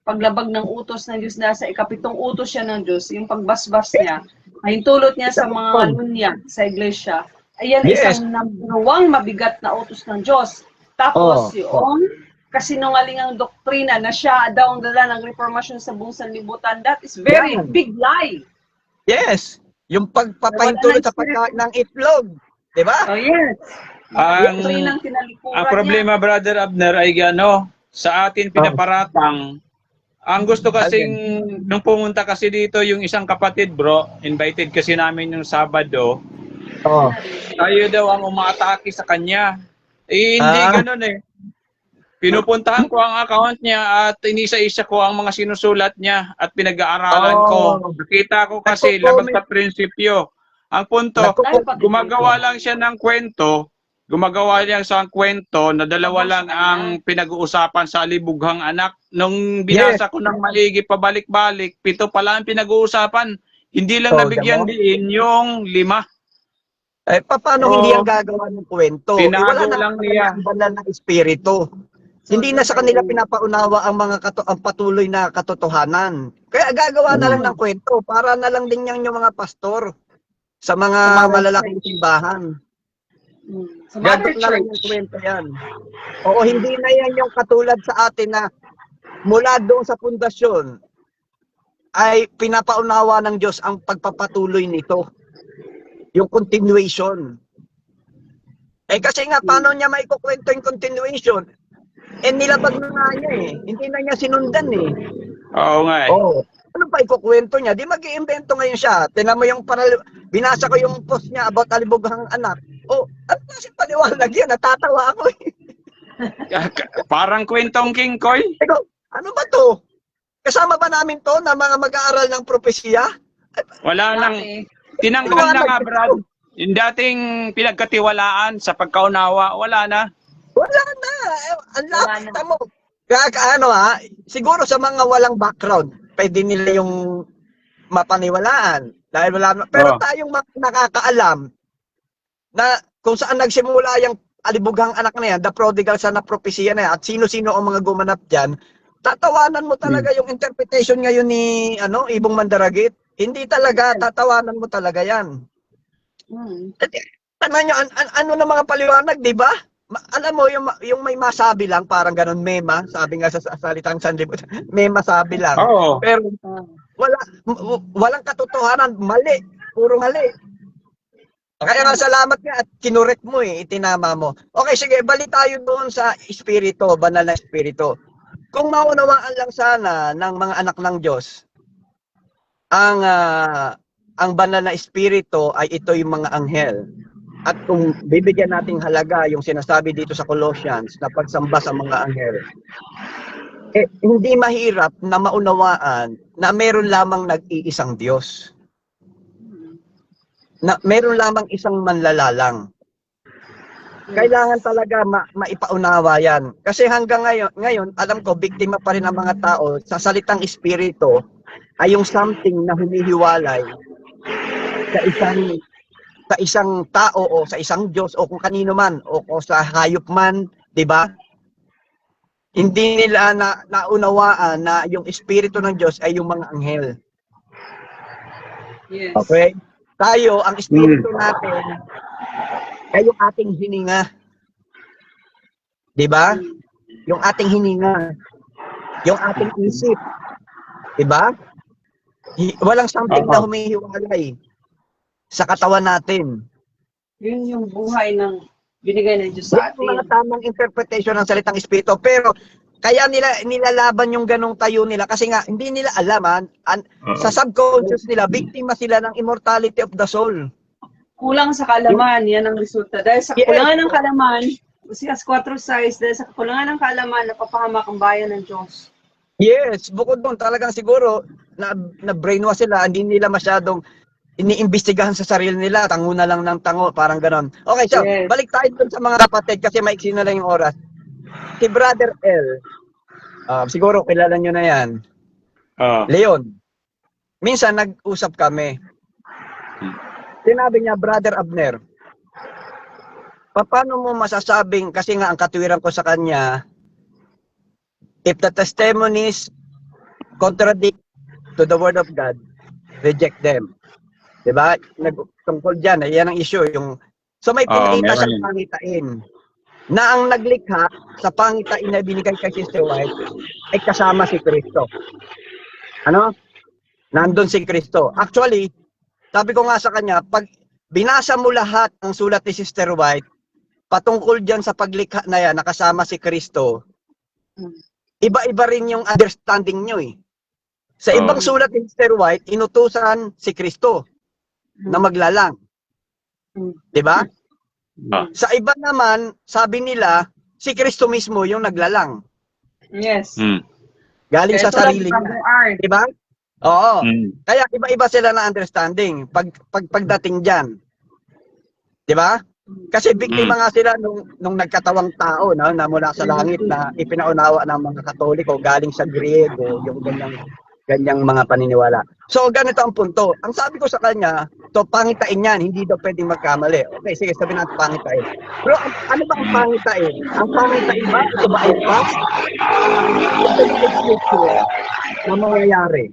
paglabag ng utos ng Diyos, na sa ikapitong utos siya ng Diyos, yung pagbasbas niya, ay tulot niya sa mga lunya sa iglesia. Ayan, isang number one mabigat na utos ng Diyos. Tapos yung kasinungalingang doktrina na siya daw ang dala ng reformasyon sa buong sanlibutan, that is very big lie. Yes. Yung pagpapahintulot sa pagkain ng itlog. Diba? Oh, yes. Ang problema, Brother Abner, ay sa atin pinaparatang Ang gusto kasing, nung pumunta kasi dito yung isang kapatid, bro, invited kasi namin yung Sabado, Oh. tayo daw ang umaatake sa kanya. Eh, hindi ganun eh. Pinupuntahan ko ang account niya at inisa-isa ko ang mga sinusulat niya at pinag-aaralan ko. Nakita ko kasi labag sa prinsipyo. Ang punto, gumagawa lang siya ng kwento, na dalawa lang ang pinag-uusapan sa libughang anak. Nung binasa ko ng maigi pabalik-balik, 7 pala ang pinag-uusapan. Hindi lang nabigyan din yung 5. Eh, paano hindi ang gagawa ng kwento? Tinago Wala lang niya. Ang banal na espiritu. Hindi na sa kanila pinapaunawa ang mga ang patuloy na katotohanan. Kaya gagawa na lang ng kwento para na lang din yung mga pastor sa mga malalaking simbahan. Sa Mother Gagawa na lang Church. ng kwento yan. Oo, hindi na yan yung katulad sa atin na mula doon sa pundasyon ay pinapaunawa ng Diyos ang pagpapatuloy nito. Yung continuation. Eh kasi nga, paano niya maikukwento yung continuation? Eh nilabag na nga niya eh. Hindi na niya sinundan eh. Oo nga eh. Oo. Ano pa ikukwento niya? Di mag-iimbento ngayon siya. Tingnan mo yung binasa ko yung post niya about alibughang anak. Oh, ano kasi paliwanag yan? Natatawa ako eh. Parang kwentong King Koy. Ikaw, ano ba to? Kasama ba namin to na mga mag-aaral ng propesya? Wala nang, tinanggal na nga, Brad. Yung dating pinagkatiwalaan sa pagkaunawa, wala na. Wala na. Ang lapit mo. Siguro sa mga walang background, pwede nila yung mapaniwalaan. Dahil wala na. Pero tayong nakakaalam na kung saan nagsimula yung alibughang anak na yan, the prodigal son na propesya na yan, at sino-sino ang mga gumanap dyan, tatawanan mo talaga yung interpretation ngayon ni Ibong Mandaragit. Hindi talaga, tatawanan mo talaga yan. Tangan nyo, ano na mga paliwanag, di ba? Alam mo, yung may masabi lang, parang ganun, mema, sabi nga sa salitang sanlibutan, may masabi lang. Oo. Pero walang katotohanan, mali, puro mali. Kaya nga salamat nga at kinurek mo eh, itinama mo. Okay, sige, balik tayo doon sa espiritu, banal na espiritu. Kung maunawaan lang sana ng mga anak ng Diyos, ang banal na espiritu ay ito yung mga anghel. At kung bibigyan nating halaga yung sinasabi dito sa Colossians na pagsamba sa mga anghel, hindi mahirap na maunawaan na meron lamang nag-iisang Diyos. Na meron lamang isang manlalalang. Kailangan talaga maipaunawa yan. Kasi hanggang ngayon, alam ko, biktima pa rin ang mga tao sa salitang espiritu ay yung something na humihiwalay sa isang tao o sa isang Diyos o kung kanino man o sa hayop man, di ba? Hindi nila naunawaan na yung espiritu ng Diyos ay yung mga anghel. Yes. Okay? Tayo, ang espiritu natin ay yung ating hininga. Di ba? Yung ating hininga. Yung ating isip. Di ba? Walang something na humihiwalay sa katawan natin. Yun yung buhay ng binigay ng Diyos sa Yan yung mga atin. tamang interpretation ng salitang espiritu. Pero kaya nilalaban yung ganong tayo nila kasi nga hindi nila alam sa subconscious nila, biktima sila ng immortality of the soul. Kulang sa kalaman, yan ang resulta. Dahil sa kulangan ng kalaman, Osias 4:6, dahil sa kulangan ng kalaman, napapahamak ang bayan ng Diyos. Yes, bukod doon talagang siguro na brainwash sila, hindi nila masyadong iniimbestigahan sa sarili nila, tango na lang ng tango, parang ganon. Okay, so balik tayo dun sa mga kapatid kasi maiksi na lang yung oras. Si Brother L, siguro kilala nyo na yan. Leon, minsan nag-usap kami. Sinabi niya, Brother Abner, paano mo masasabing, kasi nga ang katwiran ko sa kanya, if the testimonies contradict to the word of God, reject them. Diba? Tungkol dyan, yan ang issue. So may pinakita siyang pangitain na ang naglikha sa pangitain na binigay kay Sister White ay kasama si Kristo. Ano? Nandun si Kristo. Actually, sabi ko nga sa kanya, pag binasa mo lahat ng sulat ni Sister White, patungkol dyan sa paglikha na yan, nakasama si Kristo, iba-iba rin yung understanding nyo eh. Sa ibang sulat ni Sister White, inutusan si Kristo na maglalang. Diba? Sa iba naman, sabi nila, si Kristo mismo yung naglalang. Yes. Galing sa sarili niya. Brother Art. Diba? Oo. Kaya iba-iba sila na understanding pagdating dyan. Diba? Kasi biktima nga sila nung nagkatawang tao na mula sa langit na ipinaunawa ng mga Katoliko galing sa Griego, yung ganyang mga paniniwala. So, ganito ang punto. Ang sabi ko sa kanya, pangitain yan, hindi daw pwedeng magkamali. Okay, sige, sabi natin pangitain. Pero ano ba ang pangitain? Ang pangitain ba? Ito ba ay past? Na mangyayari.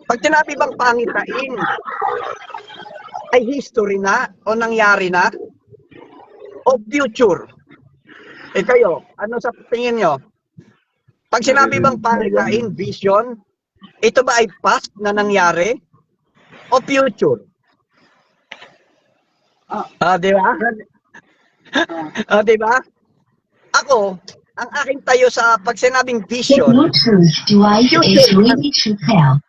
Pag sinabi bang pangitain, ay history na o nangyari na o future? Kayo, ano sa tingin nyo? Pag sinabi bang pangitain, vision, ito ba ay past na nangyari o future? Di ba? Di ba? Ako, ang aking tayo sa pag sinabing The vision, Bluetooth device is ready to pair.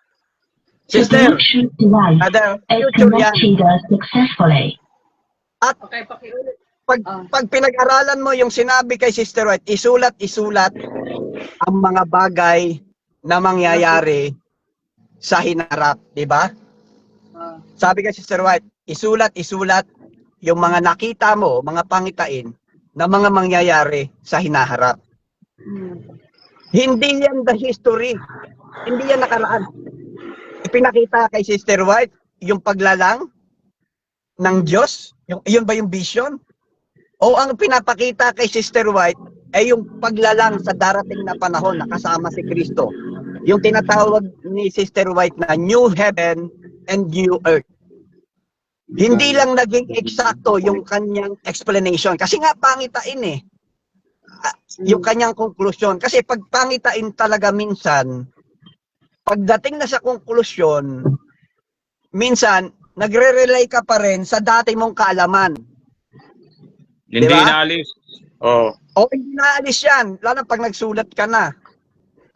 The sister, Bluetooth device is future yan. connected successfully. At Okay, pakiulit. pag pinag-aralan mo yung sinabi kay Sister White, isulat ang mga bagay na mangyayari sa hinarap, di ba? Sabi kay Sister White, isulat yung mga nakita mo, mga pangitain na mga mangyayari sa hinaharap. Hindi yan the history. Hindi yan nakaraan. Ipinakita kay Sister White yung paglalang ng Diyos. Yun ba yung vision? O ang pinapakita kay Sister White ay yung paglalang sa darating na panahon na kasama si Kristo. Yung tinatawag ni Sister White na New Heaven and New Earth. Hindi lang naging eksakto yung kanyang explanation. Kasi nga pangitain eh. Yung kanyang konklusyon. Kasi pag pangitain talaga minsan, pagdating na sa konklusyon, minsan, nagre-rely ka pa rin sa dati mong kaalaman. Hindi Diba? inaalis. Oh. O hindi naalis yan, lalo pag nagsulat ka na.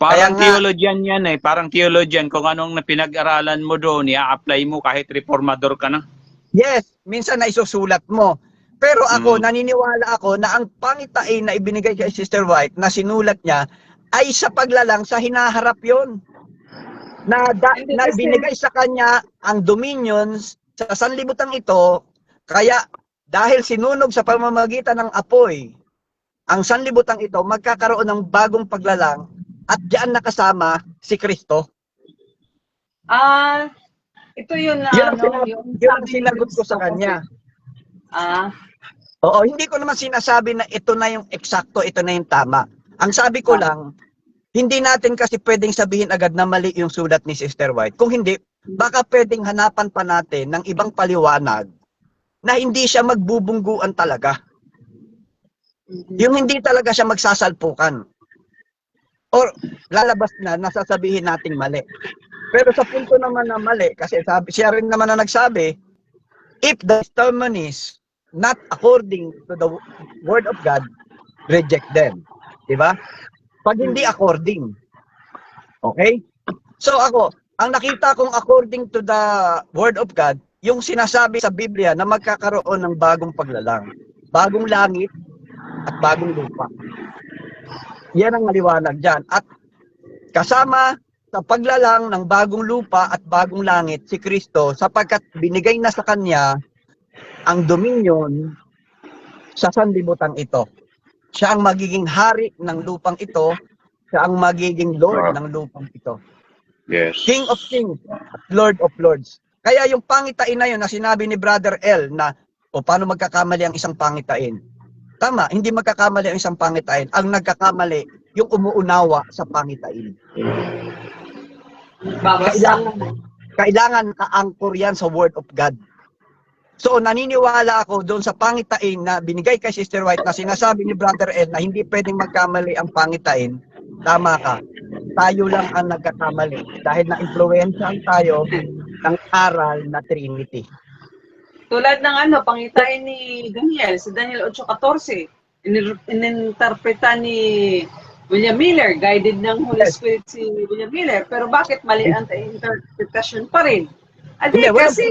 Parang Kaya nga- theologian yan eh. Parang theologian. Kung anong pinag-aralan mo doon, i-apply mo kahit reformador ka na. Yes, minsan na isusulat mo. Pero ako, naniniwala ako na ang pangitain na ibinigay kay Sister White na sinulat niya ay sa paglalang sa hinaharap yon. Na binigay sa kanya ang dominions sa sanlibutang ito, kaya dahil sinunog sa pamamagitan ng apoy, ang sanlibutang ito magkakaroon ng bagong paglalang at diyan nakasama si Kristo. Ito yun na Yun ang sinagot ko sa kanya. Oo, hindi ko naman sinasabi na ito na yung eksakto, ito na yung tama. Ang sabi ko lang, hindi natin kasi pwedeng sabihin agad na mali yung sulat ni Sister White. Kung hindi, baka pwedeng hanapan pa natin ng ibang paliwanag na hindi siya magbubungguan talaga. Yung hindi talaga siya magsasalpukan. Or lalabas na nasasabihin nating mali. Pero sa punto naman na mali, kasi siya rin naman na nagsabi, if the sermon is not according to the word of God, reject them. Diba? Pag hindi according. Okay? So ako, ang nakita kong according to the word of God, yung sinasabi sa Biblia na magkakaroon ng bagong paglalang. Bagong langit at bagong lupa. Yan ang maliwanag dyan. At kasama sa paglalang ng bagong lupa at bagong langit si Kristo sapagkat binigay na sa kanya ang dominion sa sanlibutan ito. Siya ang magiging hari ng lupang ito, siya ang magiging Lord ng lupang ito. Yes. King of Kings at Lord of Lords. Kaya yung pangitain na yun na sinabi ni Brother L na paano magkakamali ang isang pangitain? Tama, hindi magkakamali ang isang pangitain. Ang nagkakamali, yung umuunawa sa pangitain. Kailangan ka-anchor yan sa Word of God. So, naniniwala ako doon sa pangitain na binigay kay Sister White na sinasabi ni Brother Ed na hindi pwedeng magkamali ang pangitain. Tama ka. Tayo lang ang nagkakamali dahil na-influensyahan tayo ng aral na Trinity. Tulad ng pangitain ni Daniel, si Daniel 8:14, ininterpreta ni William Miller, guided ng Holy Yes. Spirit si William Miller. Pero bakit mali ang interpretation pa rin? Adi, Hindi, walang- kasi,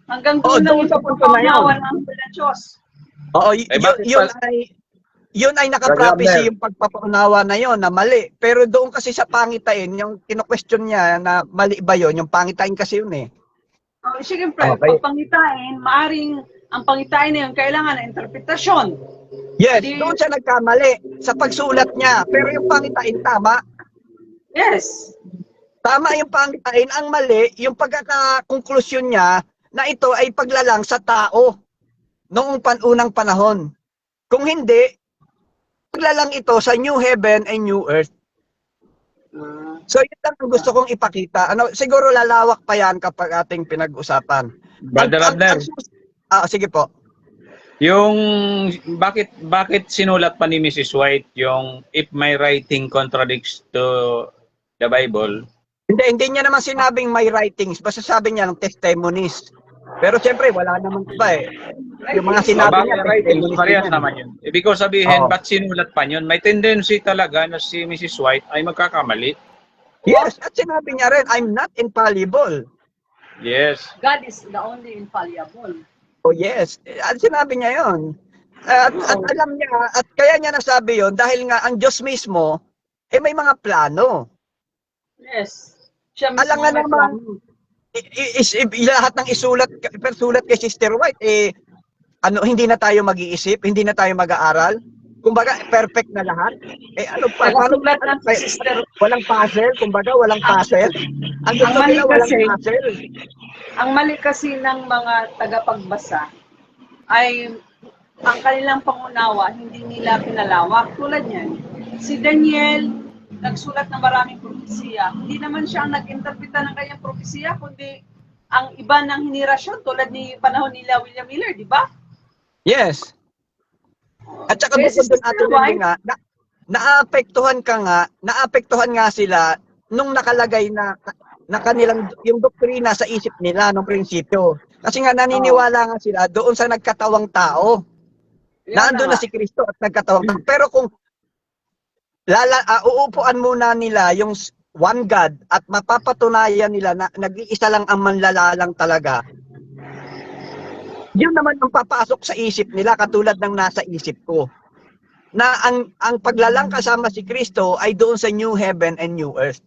hanggang Oo, doon lang doon yung sa punto na pagpapaunawa yun. ng anghel ng Diyos. Oo, bakit yun ay nakaprophesy yung pagpapaunawa na yon na mali. Pero doon kasi sa pangitain, yung kino-question niya na mali ba yun, yung pangitain kasi yun eh. Siyempre, Okay. pag pangitain, maaring ang pangitain na yun, kailangan ng interpretasyon. Yes, Di- doon siya nagkamali sa pagsulat niya. Pero yung pangitain tama. Yes. Tama yung pangitain. Ang mali, yung pagkakakonklusyon niya na ito ay paglalang sa tao noong unang panahon. Kung hindi, paglalang ito sa new heaven and new earth. So yun lang ang gusto kong ipakita. Siguro lalawak pa yan kapag ating pinag-usapan. Brother Abner, Sige po. yung bakit sinulat pa ni Mrs. White yung if my writing contradicts to the Bible? Hindi niya naman sinabing may writings. Basta sabi niya ng testimonies. Pero siyempre, wala naman pa eh. Yung mga sinabi niya, testimonies Parehas din yan. naman yun. Ibig ko sabihin, Oo. ba't sinulat pa yun? May tendency talaga na si Mrs. White ay magkakamali. Yes, at sinabi niya rin, I'm not infallible. Yes. God is the only infallible. Oh yes, at sinabi niya yon. At alam niya, at kaya niya nasabi yon dahil nga ang Diyos mismo, may mga plano. Yes. Siya mismo Alangan may naman, plano. lahat ng isulat kay Sister White, hindi na tayo mag-iisip, hindi na tayo mag-aaral. Kumbaga, perfect na lahat. Paano Nagsulat ng Sister. walang puzzle? Kumbaga, walang puzzle. Ang gusto mali nila, walang kasi- puzzle. Ang mali kasi ng mga tagapagbasa ay ang kanilang pangunawa hindi nila pinalawak. Tulad niyan, si Daniel nagsulat ng maraming propesiya. Hindi naman siya ang nag-interpreta ng kanyang propesiya, kundi ang iba ng henerasyon tulad ni panahon nila William Miller, di ba? Yes. At saka Kaya si bukod doon Sister atin White, nga, naapektuhan nga sila nung nakalagay na kanilang yung doktrina sa isip nila nung prinsipyo. Kasi nga naniniwala nga sila doon sa nagkatawang tao. yun Naandun na nga. si Kristo at nagkatawang tao. Pero kung uupuan muna nila yung one God at mapapatunayan nila na nag-iisa lang ang manlalalang talaga, yun naman ang papasok sa isip nila katulad ng nasa isip ko. Na ang paglalang kasama si Kristo ay doon sa new heaven and new earth.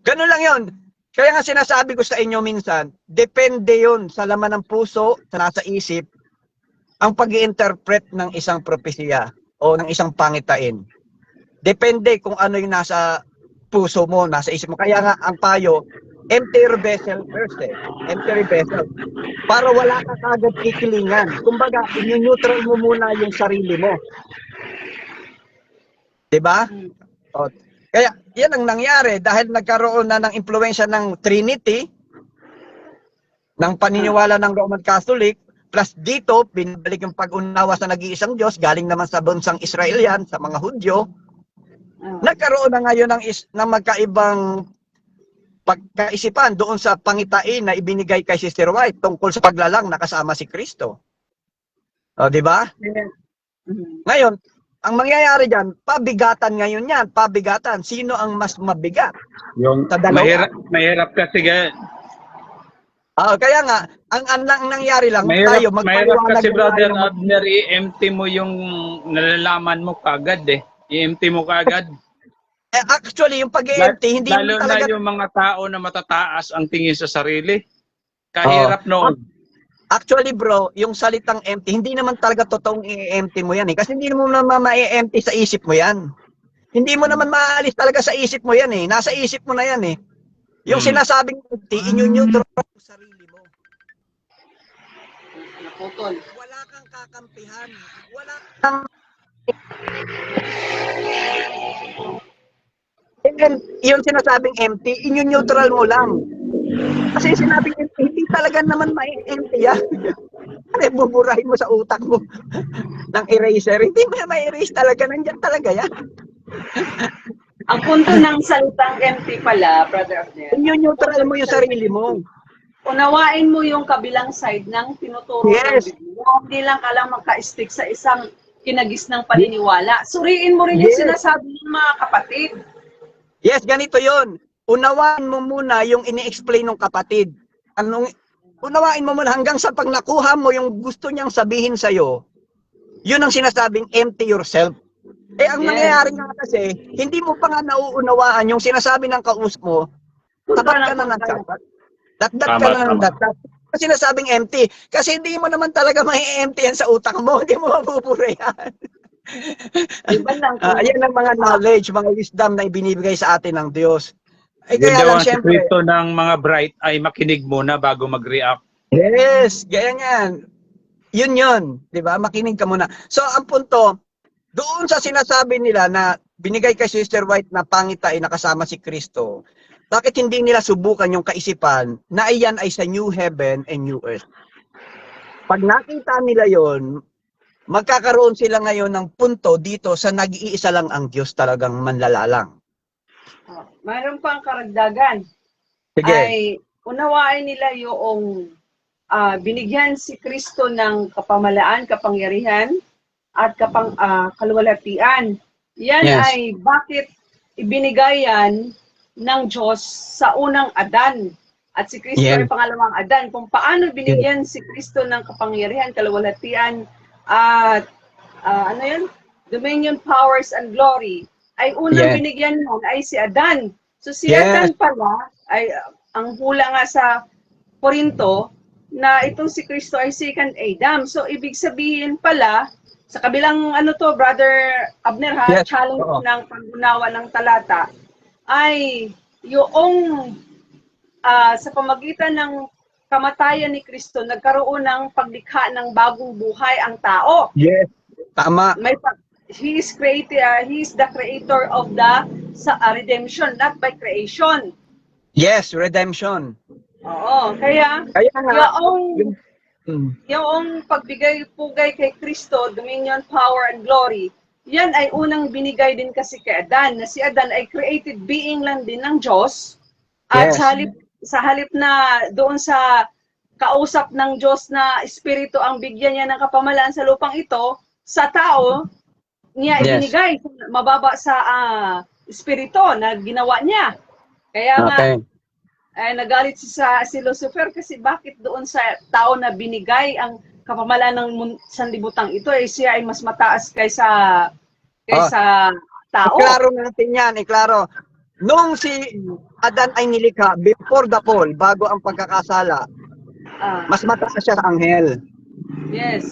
Ganun lang yun. Kaya nga sinasabi ko sa inyo minsan, depende yun sa laman ng puso, sa nasa isip, ang pag-i-interpret ng isang propesiya o ng isang pangitain. Depende kung ano yung nasa puso mo, nasa isip mo. Kaya nga ang payo, empty your vessel first eh. Empty your vessel. Para wala ka kagad kikilingan. Kumbaga, i-neutral mo muna yung sarili mo. Diba? O, kaya, yan ang nangyari dahil nagkaroon na ng impluensya ng Trinity, ng paniniwala ng Roman Catholic, plus dito, binabalik yung pag-unawa sa nag-iisang Diyos, galing naman sa bansang Israel yan, sa mga Hudyo. Nagkaroon na ngayon ng magkaibang pagkaisipan doon sa pangitain na ibinigay kay Sister White tungkol sa paglalang na kasama si Kristo. O, di ba? Ngayon, ang mangyayari dyan, pabigatan ngayon yan. Pabigatan. Sino ang mas mabigat? Yung Sa dalawa. mahirap kasi Kaya nga, ang nangyari lang, tayo mahirap magpaliwanag kasi ng Brother tayo Abner, i-empty mo yung nalalaman mo kagad eh. I-empty mo kagad. actually, yung pag-empty, hindi Lalo mo talaga... na yung mga tao na matataas ang tingin sa sarili. Kahirap noon. Actually bro, yung salitang empty, hindi naman talaga totoong i-empty mo yan eh. Kasi hindi mo naman ma-empty sa isip mo yan. Hindi mo naman maalis talaga sa isip mo yan eh. Nasa isip mo na yan eh. Yung sinasabing empty, inyo-neutral mo sa sarili mo. Naputol. Wala kang kakampihan. Wala kang... And then, yung sinasabing empty, inyo-neutral mo lang. Kasi sinabing empty, hindi talaga naman ma-empty yan. Kasi buburahin mo sa utak mo ng eraser. Hindi mo na ma-erase talaga. Nandyan talaga yan. Ang punto ng salitang empty pala, Brother Abner, Inyo-neutral mo yung sarili mo. unawain mo yung kabilang side ng tinuturo Yes. ng Biblia. Hindi lang ka lang magka-stick sa isang kinagis ng paniniwala. Suriin mo rin yung Yes. sinasabi ng mga kapatid. Yes, ganito yon. Unawaan mo muna yung ini-explain ng kapatid. Unawain mo muna hanggang sa pag nakuha mo yung gusto niyang sabihin sa'yo, yun ang sinasabing empty yourself. Ang Yes. nangyayari nga kasi, hindi mo pa nga nauunawaan yung sinasabi ng kausap mo, tapat ka na ng tapat. Dakdak ka Tama, na ng tama. dakdak. Kasi sinasabing empty. Kasi hindi mo naman talaga mai-empty yan sa utak mo. Hindi mo mabubura yan. Iba lang kung Ayan ang mga knowledge, mga wisdom na ibinibigay sa atin ng Diyos. Yun Kaya daw lang ang syempre, sekreto ng mga bright ay makinig muna bago mag-react. yes, gaya yan. Yun, di ba? Makinig ka muna. So, ang punto, doon sa sinasabi nila na binigay kay Sister White na pangit ay nakasama si Kristo, bakit hindi nila subukan yung kaisipan na iyan ay sa new heaven and new earth? Pag nakita nila yon, magkakaroon sila ngayon ng punto dito sa nag-iisa lang ang Diyos talagang manlalalang. mayroon pang karagdagan. Sige. Ay unawain nila yung binigyan si Kristo ng kapamalaan, kapangyarihan, at kaluwalhatian. Yan Yes. ay bakit ibinigay yan ng Diyos sa unang Adan. At si Kristo Yes. ay pangalawang Adan. Kung paano binigyan si Kristo ng kapangyarihan, kaluwalhatian, at dominion, powers, and glory, ay unang Yes. binigyan nun ay si Adan. So si Yes. Adan pala, ay ang hula nga sa Korinto, na itong si Kristo ay second Adam. So ibig sabihin pala, sa kabilang Brother Abner ha, Yes. challenge Oo. ng pag-unawa ng talata, ay yung sa pamagitan ng kamatayan ni Kristo, nagkaroon ng paglikha ng bagong buhay ang tao. Yes. Tama. He is the creator of the redemption, not by creation. Yes, redemption. Oo, kaya Kaya nga, yung pagbigay-pugay kay Kristo, dominion, power, and glory, yan ay unang binigay din kasi kay Adan, na si Adan ay created being lang din ng Diyos. At Yes. sa halip na doon sa kausap ng Diyos na Espiritu ang bigyan niya ng kapamalaan sa lupang ito, sa tao, niya Yes. ibinigay, mababa sa Espiritu na ginawa niya. Kaya nga, okay. nagalit si Lucifer kasi bakit doon sa tao na binigay ang kapamalaan ng sanlibutan ito, siya ay mas mataas kaysa tao. Iklaro natin yan, iklaro. Nung si Adan ay nilikha, before the fall, bago ang pagkakasala, mas mataas siya sa anghel. Yes.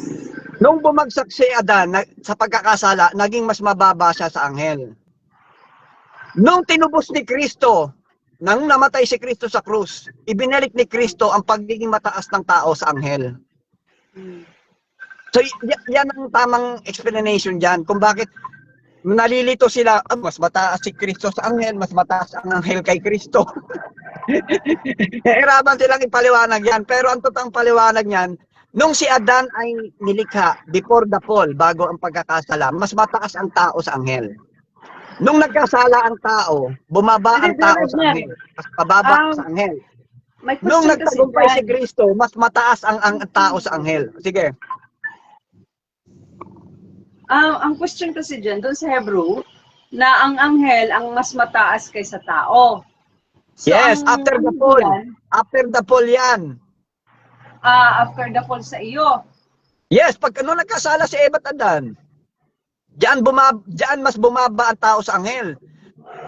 Nung bumagsak si Adan sa pagkakasala, naging mas mababa siya sa anghel. Nung tinubos ni Kristo, nang namatay si Kristo sa krus, ibinalik ni Kristo ang pagiging mataas ng tao sa anghel. So, yan ang tamang explanation dyan kung bakit nalilito sila, mas mataas si Kristo sa anghel, mas mataas ang anghel kay Kristo. Hirapan silang ipaliwanag yan. Pero ang totoong paliwanag niyan, nung si Adan ay nilikha before the fall, bago ang pagkakasala, mas mataas ang tao sa anghel. Nung nagkasala ang tao, bumaba ang tao sa anghel. Mas pababa sa anghel. Nung nagtagumpay si Kristo, mas mataas ang tao sa anghel. Sige. Ang question kasi dyan, doon sa Hebrew, na ang anghel ang mas mataas kaysa tao. So, Yes, after the fall. After the fall yan. After the fall sa iyo. Yes, pag nagkasala si Eva at Adan, diyan mas bumaba ang tao sa anghel.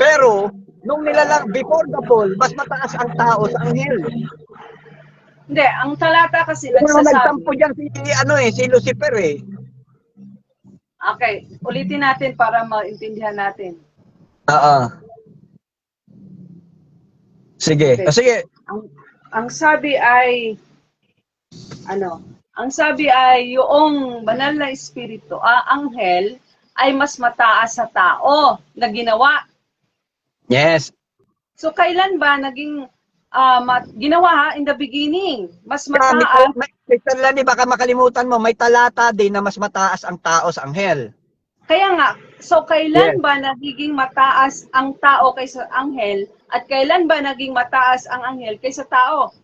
Pero, nung nilalang before the fall, mas mataas ang tao sa anghel. Hindi, ang talata kasi Kung nagsasabi. nagtampo diyan si Lucifer eh. Okay, ulitin natin para maintindihan natin. Oo. Sige. Okay. Sige. Ang sabi ay ang sabi ay yung banal na espiritu, anghel ay mas mataas sa tao na ginawa. Yes. So kailan ba naging ginawa in the beginning? Mas mataas. May talata, baka makalimutan mo, may talata din na mas mataas ang tao sa anghel. Kaya nga, so kailan ba nagiging mataas ang tao kaysa anghel at kailan ba naging mataas ang anghel kaysa tao?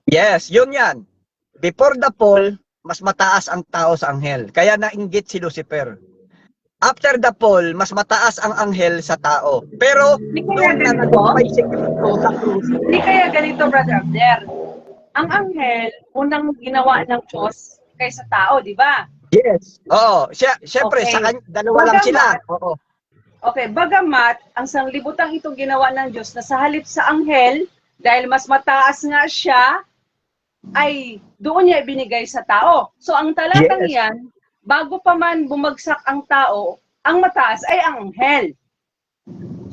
Yes, yun yan. Before the fall, mas mataas ang tao sa anghel. Kaya nainggit si Lucifer. after the fall, mas mataas ang anghel sa tao. Pero Hindi kaya doon na ganito? nagumpay si Kristo sa krus. Hindi kaya ganito, Brother Abner. Ang anghel, unang ginawa ng Diyos kaysa tao, di ba? Yes. Oo. Siyempre, Okay. sa dalawa lang sila. Bagamat- Oo. Okay, bagamat ang sanglibutang itong ginawa ng Diyos na sa halip sa anghel, dahil mas mataas nga siya, ay doon niya ibinigay sa tao. So ang talatang Yes. yan, bago pa man bumagsak ang tao, ang mataas ay ang anghel.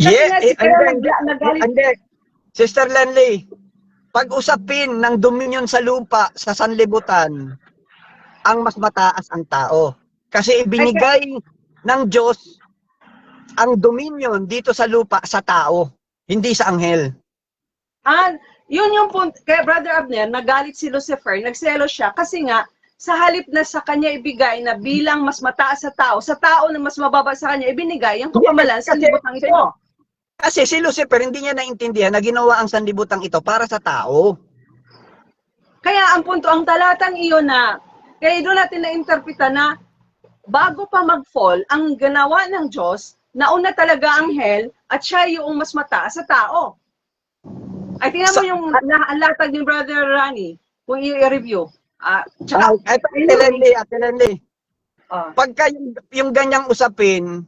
Kasi Yes. nga si And Kaya then, nagalit. and then, Sister Lenley, pag usapin ng dominion sa lupa, sa sanlibutan, ang mas mataas ang tao. Kasi ibinigay ng Diyos ang dominion dito sa lupa sa tao, hindi sa anghel. Yun yung punto. Kaya Brother Abner, nagalit si Lucifer, nagselo siya kasi nga, sa halip na sa kanya ibigay na bilang mas mataas sa tao na mas mababa sa kanya ibinigay, ang kapamalan sa Kasi- libutang ito. Kasi si Lucifer hindi niya naintindihan na ginawa ang sanlibutan ito para sa tao. Kaya ang punto, ang talatang iyon na, kaya doon natin na-interpreta na bago pa mag-fall, ang ginawa ng Diyos, nauna talaga ang anghel at siya yung mas mataas sa tao. Ay, tingnan mo yung latag ni Brother Rani, kung i-review. Tsaka, Ate Lenley, ah, pagka yung ganyang usapin,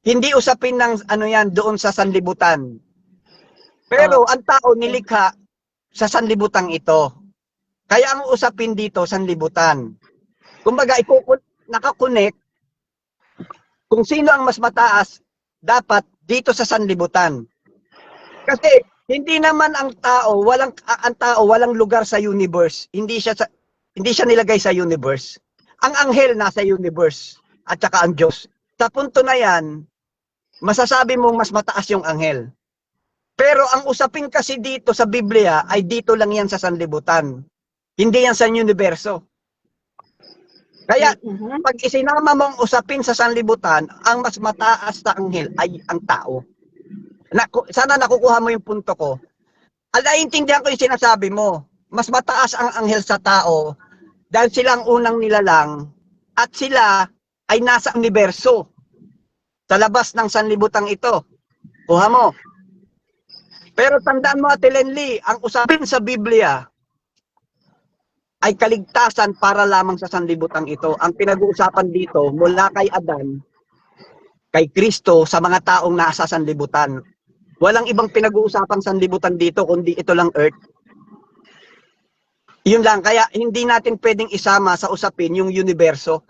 hindi usapin ng ano yan doon sa sanlibutan. Pero ang tao nilikha sa sanlibutan ito. Kaya ang usapin dito sanlibutan. Kumbaga nakakonect kung sino ang mas mataas dapat dito sa sanlibutan. Kasi hindi naman ang tao walang lugar sa universe. Hindi siya nilagay sa universe. Ang anghel nasa universe at saka ang Diyos. Sa punto na yan, masasabi mong mas mataas yung anghel. Pero ang usapin kasi dito sa Biblia ay dito lang yan sa sanlibutan. Hindi yan sa universo. Kaya pag isinama mong usapin sa sanlibutan, ang mas mataas sa anghel ay ang tao. Sana nakukuha mo yung punto ko. Naiintindihan ko yung sinasabi mo. Mas mataas ang anghel sa tao dahil sila ang unang nilalang at sila ay nasa universo sa labas ng sanlibutan ito. Kuha mo. Pero tandaan mo, Ate Lenley, ang usapin sa Biblia ay kaligtasan para lamang sa sanlibutan ito. Ang pinag-uusapan dito mula kay Adan, kay Kristo, sa mga taong nasa sanlibutan. Walang ibang pinag-uusapang sanlibutan dito kundi ito lang earth. Yun lang, kaya hindi natin pwedeng isama sa usapin yung universo.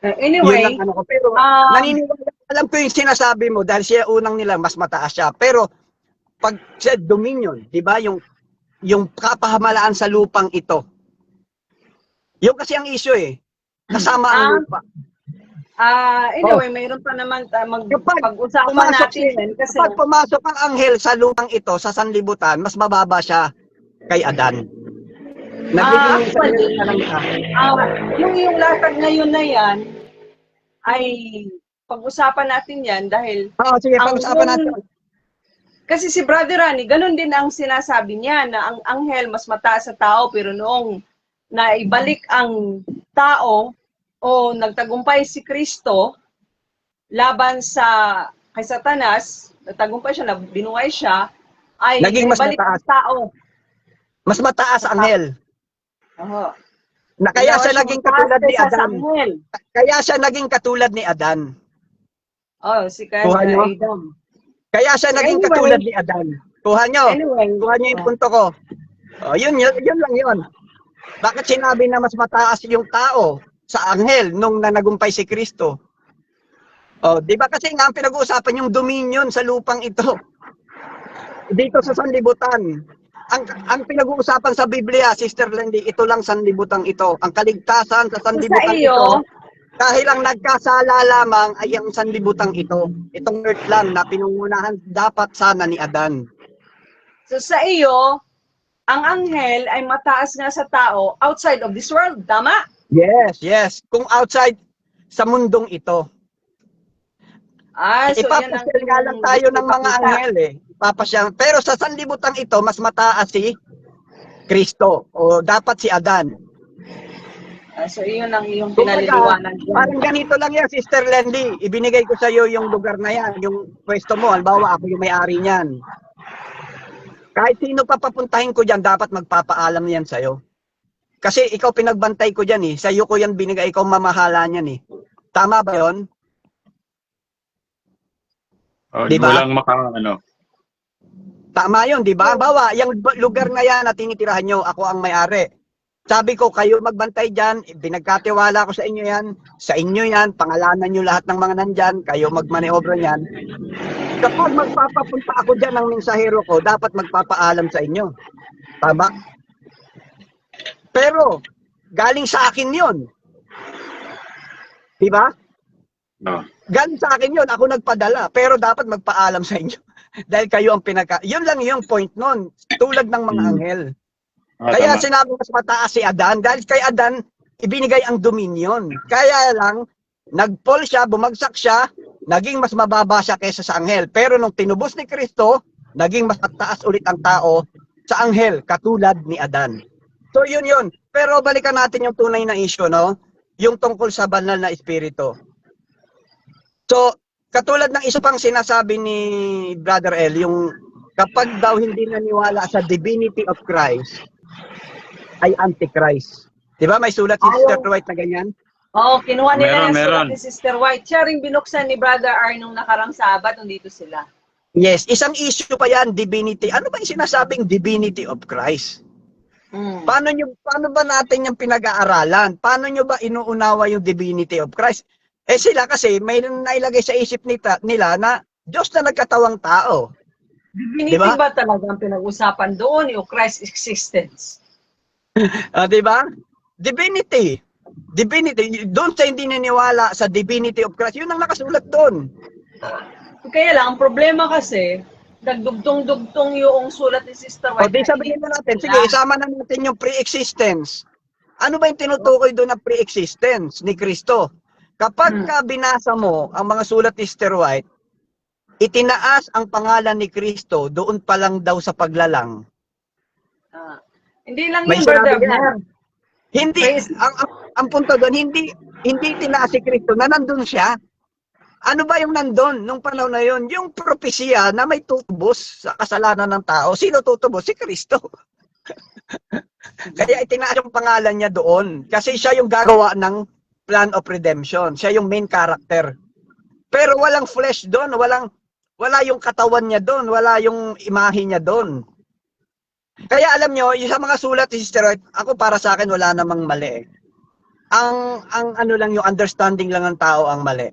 anyway, Yun lang ano ko. Pero naniniwala, alam ko yung sinasabi mo dahil siya unang nila mas mataas siya. Pero pag sa dominion, di ba, yung kapahamalaan sa lupang ito. Yung kasi ang issue kasama ang lupa. anyway, mayroon pa naman pag-usapan natin yan kasi Kapag pumasok ang anghel sa lupang ito, sa sanlibutan, mas mababa siya kay Adan. yung latag ngayon na yan ay pag-usapan natin yan dahil Sige, pag-usapan natin. kasi si Brother Rani, ganun din ang sinasabi niya na ang anghel mas mataas sa tao pero noong naibalik ang tao o nagtagumpay si Kristo laban kay Satanas, nagtagumpay siya, binuhay siya, ay Naging mas naibalik mataas. ang tao. Mas mataas ang anghel. Ginawa Kaya siya siyang naging mataas katulad ni kaysa sa Adan. anghel. Kaya siya naging katulad ni Adan. Si kaya Kuha niyo? Adam. Kaya siya naging Anyway. katulad ni Adan. Kuha niyo. Anyway, Kuha niyo yung punto ko. Yun lang yun. Bakit sinabi na mas mataas yung tao sa anghel nung nagumpay si Kristo? Di ba kasi nga ang pinag-uusapan yung dominion sa lupang ito. Dito sa sanlibutan. Ang pinag-uusapan sa Biblia, Sister Lendy, ito lang sanlibutan ito. Ang kaligtasan sa sanlibutan ito. Dahil ang nagkasala lamang ay ang sanlibutan ito. Itong earth lang na pinungunahan dapat sana ni Adan. So sa iyo, ang anghel ay mataas nga sa tao outside of this world, tama? Yes. Kung outside sa mundong ito. So Ipapasyal nga lang tayo ng mga anghel Ipapasyal. Pero sa sanlibutan ito, mas mataas si Kristo o dapat si Adan. So, iyon ang iyong Kumbaga, pinaliliwanag. parang ganito lang yan, Sister Lendy. Ibinigay ko sa iyo yung lugar na yan, yung pwesto mo. Halimbawa, ako yung may-ari niyan. Kahit sino pa papuntahin ko dyan, dapat magpapaalam yan sa'yo. Kasi ikaw pinagbantay ko dyan eh. Sa'yo ko yan binigay, ikaw mamahala niyan eh. Tama ba yun? Diba? Walang Tama yun, di ba? Bawa, yung lugar na yan na tinitirahan nyo, ako ang may-ari. Sabi ko, kayo magbantay dyan, binagkatiwala ko sa inyo yan, pangalanan nyo lahat ng mga nandyan, kayo magmaneobra niyan. Kapag magpapapunta ako dyan ng mensahero ko, dapat magpapaalam sa inyo. Tama? Pero, galing sa akin yun. Di ba? No. Galing sa akin yun, ako nagpadala, pero dapat magpaalam sa inyo. Dahil kayo ang yun lang yung point nun, tulad ng mga anghel. Kaya tama. sinabi mas mataas si Adan, dahil kay Adan, ibinigay ang dominion. Kaya lang, nag-fall siya, bumagsak siya, naging mas mababa siya kaysa sa anghel. Pero nung tinubos ni Kristo, naging mas mataas ulit ang tao sa anghel, katulad ni Adan. So yun yun. Pero balikan natin yung tunay na issue, no? Yung tungkol sa banal na espiritu. So, katulad ng isa pang sinasabi ni Brother El, yung kapag daw hindi naniwala sa divinity of Christ, ay Antichrist. Di ba? May sulat si Sister White na ganyan? Oo, kinuha nila yung Meron. sulat ni Sister White. Siya rin binuksan ni Brother R nung nakarang Sabat, nandito sila. Yes, isang issue pa yan, divinity. Ano ba yung sinasabing divinity of Christ? Paano ba natin yung pinag-aaralan? Paano nyo ba inuunawa yung divinity of Christ? Eh sila kasi may nailagay sa isip nila na Diyos na nagkatawang tao. Divinity ba talaga ang pinag-usapan doon, yung Christ existence? Diba? Divinity. Doon sa hindi niniwala sa divinity of Christ, yun ang nakasulat doon. Kaya lang, ang problema kasi, nagdugtong-dugtong yung sulat ni Sister White. O di sabihin na natin, sige, isama na natin yung pre-existence. Ano ba yung tinutukoy doon na pre-existence ni Kristo? Kapag ka binasa mo ang mga sulat ni Sister White, itinaas ang pangalan ni Kristo doon pa lang daw sa paglalang. Hindi lang May yung Brother sinabi yan. Abner. Hindi, ang punto doon, hindi tinaas si Kristo na nandun siya. Ano ba yung nandun nung panahon na yun? Yung propesya na may tutubos sa kasalanan ng tao. Sino tutubos? Si Kristo. Kaya itinaas yung pangalan niya doon. Kasi siya yung gagawa ng plan of redemption. Siya yung main character. Pero walang flesh doon. Wala yung katawan niya doon. Wala yung imahe niya doon. Kaya alam nyo, yung sa mga sulat ni Sister White, ako para sa akin wala namang mali. Ang ano lang yung understanding lang ng tao ang mali.